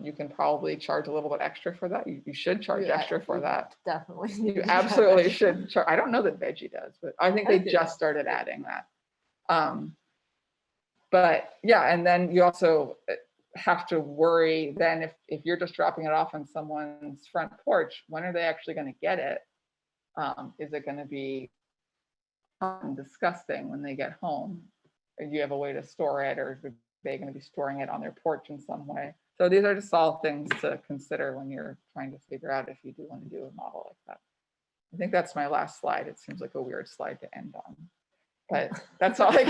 You can probably charge a little bit extra for that. You should charge extra for that. Definitely. You absolutely should. I don't know that Veggie does, but I think they just started adding that. But yeah, and then you also have to worry then if you're just dropping it off on someone's front porch, when are they actually going to get it? Is it going to be disgusting when they get home? Or do you have a way to store it, or are they going to be storing it on their porch in some way? So these are just all things to consider when you're trying to figure out if you do want to do a model like that. I think that's my last slide. It seems like a weird slide to end on, but that's all I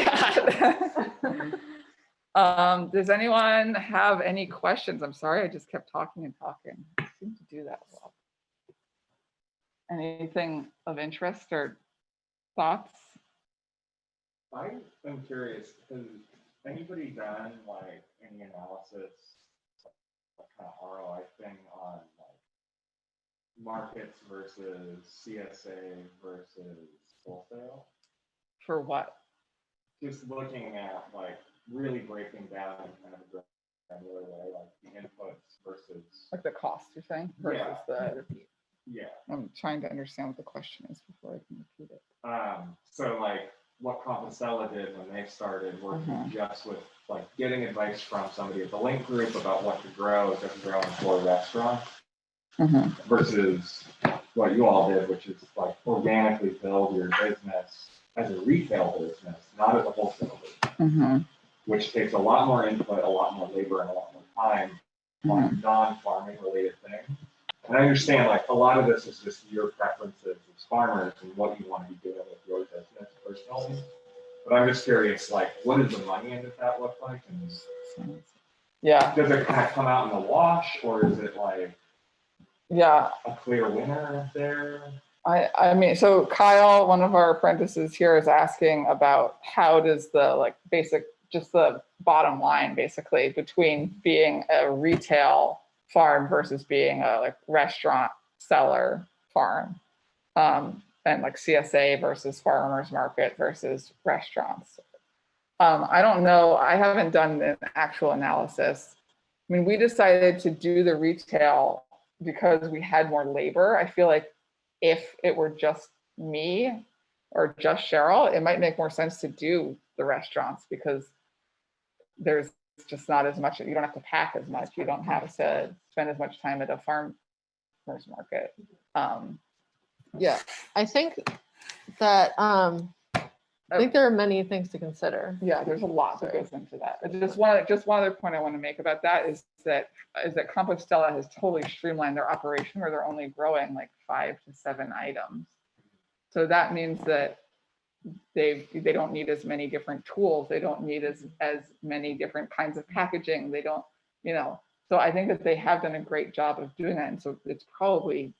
got. Does anyone have any questions? I'm sorry, I just kept talking and talking. I seem to do that well. Anything of interest or thoughts? I am curious, has anybody done like any analysis, what kind of ROI thing on like markets versus CSA versus wholesale? For what? Just looking at like really breaking down in kind of a granular way, like the inputs versus. Like the cost, you're saying? Versus Yeah. I'm trying to understand what the question is before I can repeat it. So like what Compostela did when they started working just with like getting advice from somebody at the link group about what to grow as they're growing for a restaurant versus what you all did, which is like organically build your business as a retail business, not as a wholesale business, which takes a lot more input, a lot more labor, and a lot more time on non-farming related things. And I understand like a lot of this is just your preferences as farmers and what you want to be doing with your business personally. But I'm just curious, like, what does the money end of that look like? And does it kind of come out in the wash, or is it like a clear winner there? I mean, so Kyle, one of our apprentices here, is asking about how does the like basic, just the bottom line basically between being a retail farm versus being a like restaurant seller farm, and like CSA versus farmers market versus restaurants. I don't know. I haven't done an actual analysis. I mean, we decided to do the retail because we had more labor. I feel like if it were just me or just Cheryl, it might make more sense to do the restaurants because there's just not as much, you don't have to pack as much. You don't have to spend as much time at a farmer's market. Yeah, I think that I think there are many things to consider. Yeah, there's a lot that goes into that. Just one other point I want to make about that is that Compostela has totally streamlined their operation where they're only growing like 5 to 7 items. So that means that they don't need as many different tools. They don't need as many different kinds of packaging. They don't, so I think that they have done a great job of doing that. And so it's probably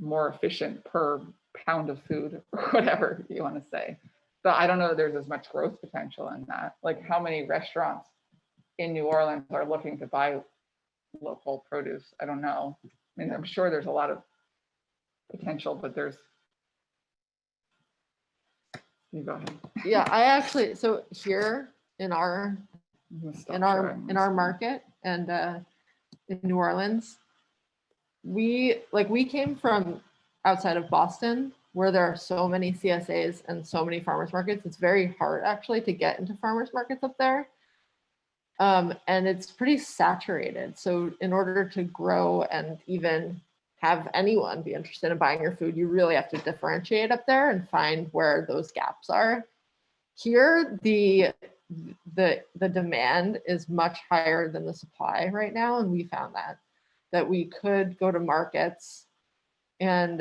more efficient per pound of food or whatever you want to say. But I don't know that there's as much growth potential in that. Like how many restaurants in New Orleans are looking to buy local produce? I don't know. I mean, I'm sure there's a lot of potential, but you go ahead. Yeah, I actually, so here in our market and in New Orleans, we came from outside of Boston where there are so many CSAs and so many farmers markets. It's very hard actually to get into farmers markets up there. And it's pretty saturated. So in order to grow and even have anyone be interested in buying your food, you really have to differentiate up there and find where those gaps are. Here, the demand is much higher than the supply right now. And we found that we could go to markets and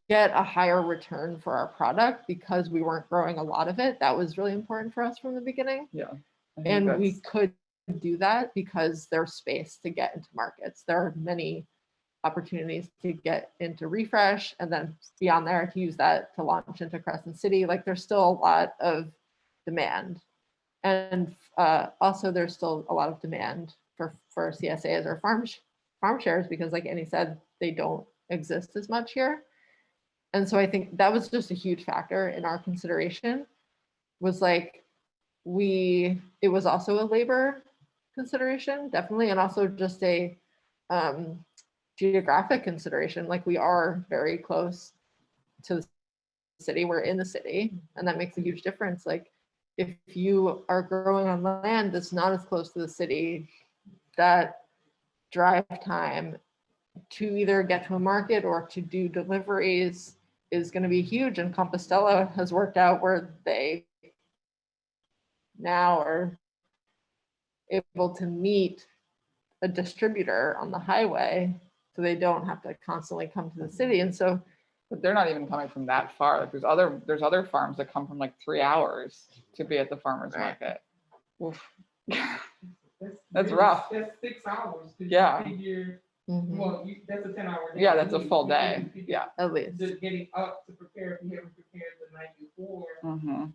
get a higher return for our product because we weren't growing a lot of it. That was really important for us from the beginning. Yeah. And we could do that because there's space to get into markets. There are many opportunities to get into Refresh and then beyond there to use that to launch into Crescent City. Like there's still a lot of demand. And also there's still a lot of demand for CSAs or farm shares because like Annie said, they don't exist as much here. And so I think that was just a huge factor in our consideration was like, it was also a labor consideration, definitely, and also just a geographic consideration. Like we are very close to the city, we're in the city, and that makes a huge difference. Like if you are growing on land that's not as close to the city, that drive time to either get to a market or to do deliveries is going to be huge. And Compostela has worked out where they now are able to meet a distributor on the highway so they don't have to constantly come to the city. And so, but they're not even coming from that far. Like there's other farms that come from like 3 hours to be at the farmer's market. Oof. That's rough. That's 6 hours. Yeah. Well, that's a 10-hour day. Yeah, that's a full day. Yeah, at least. Just getting up to prepare if you haven't prepared the night before.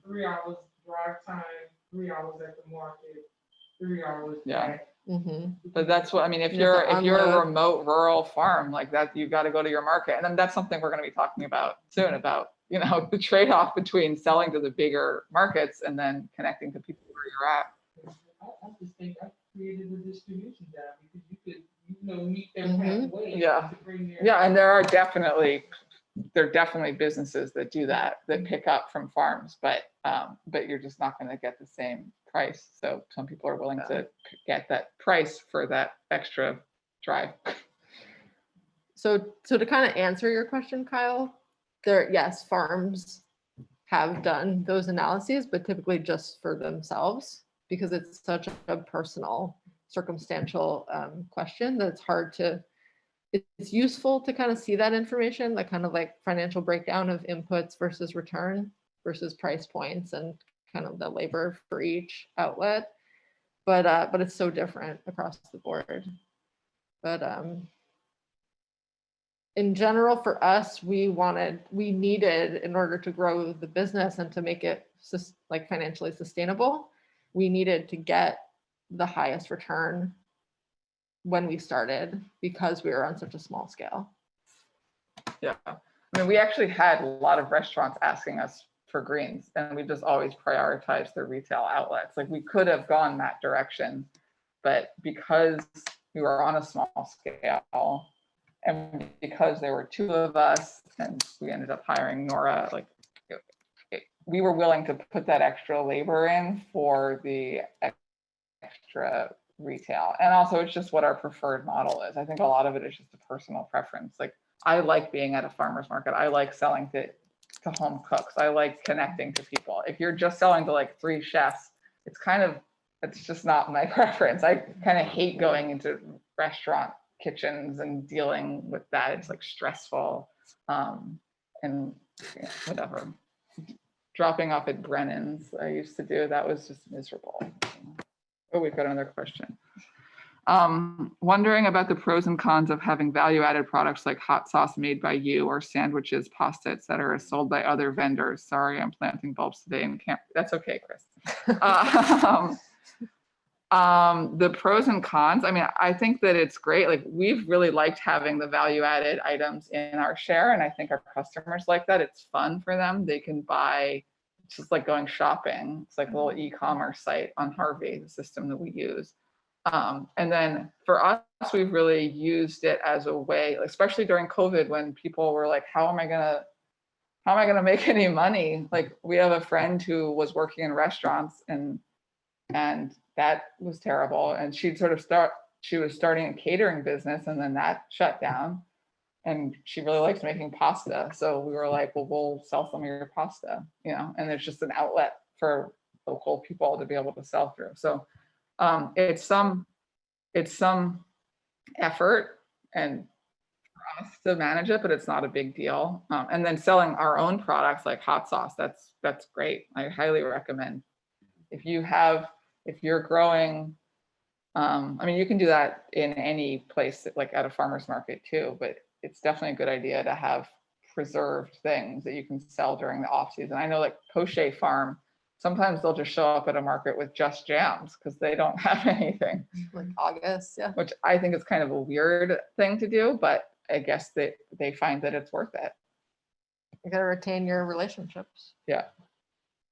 3 hours drive time, 3 hours at the market, 3 hours back. But that's what I mean. If you're a remote rural farm like that, you've got to go to your market, and then that's something we're going to be talking about soon. About the trade-off between selling to the bigger markets and then connecting to people where you're at. I just think I created a distribution job because you could meet their halfway. Yeah. To bring their Yeah, and there are definitely businesses that do that pick up from farms, but you're just not going to get the same price. So some people are willing to get that price for that extra drive. So to kind of answer your question, Kyle, yes, farms have done those analyses, but typically just for themselves because it's such a personal, circumstantial question that it's useful to kind of see that information, the kind of like financial breakdown of inputs versus return versus price points and kind of the labor for each outlet. But it's so different across the board. But in general, for us, we needed, in order to grow the business and to make it like financially sustainable, we needed to get the highest return when we started because we were on such a small scale. Yeah, I mean, we actually had a lot of restaurants asking us for greens, and we just always prioritized the retail outlets. Like we could have gone that direction, but because we were on a small scale and because there were 2 of us and we ended up hiring Nora, like we were willing to put that extra labor in for the extra retail. And also it's just what our preferred model is. I think a lot of it is just a personal preference. Like I like being at a farmer's market. I like selling to to home cooks. I like connecting to people. If you're just selling to like 3 chefs, it's just not my preference. I kind of hate going into restaurant kitchens and dealing with that. It's like stressful, and whatever. Dropping off at Brennan's, I used to do, that was just miserable. Oh, we've got another question. Wondering about the pros and cons of having value-added products like hot sauce made by you or sandwiches, pasta, etc., sold by other vendors. Sorry, I'm planting bulbs today and can't. That's okay, Chris. The pros and cons. I mean, I think that it's great. Like, we've really liked having the value-added items in our share, and I think our customers like that. It's fun for them. They can buy. It's just like going shopping. It's like a little e-commerce site on Harvey, the system that we use. And then for us, we've really used it as a way, especially during COVID, when people were like, how am I gonna make any money? Like, we have a friend who was working in restaurants, and that was terrible. And she was starting a catering business, and then that shut down. And she really likes making pasta. So we were like, well, we'll sell some of your pasta, and there's just an outlet for local people to be able to sell through. So it's some effort and for us to manage it, but it's not a big deal. And then selling our own products like hot sauce, that's great. I highly recommend. If you're growing, I mean, you can do that in any place, like at a farmer's market too, but it's definitely a good idea to have preserved things that you can sell during the off season. I know, like Poche Farm, sometimes they'll just show up at a market with just jams because they don't have anything. Like August, yeah. Which I think is kind of a weird thing to do, but I guess they find that it's worth it. You gotta retain your relationships. Yeah.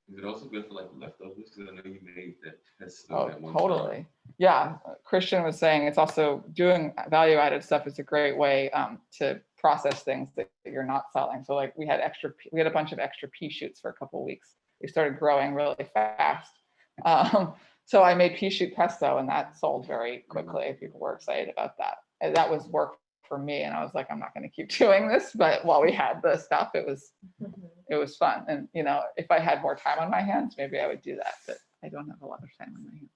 Is it also good for like leftovers? Because I know you made that test. Oh, at one totally. time. Yeah. Christian was saying it's also doing value added stuff is a great way to process things that you're not selling. So like we had a bunch of extra pea shoots for a couple of weeks. They started growing really fast. So I made pea shoot pesto, and that sold very quickly. People were excited about that. And that was work for me. And I was like, I'm not going to keep doing this. But while we had the stuff, it was fun. And if I had more time on my hands, maybe I would do that. But I don't have a lot of time on my hands.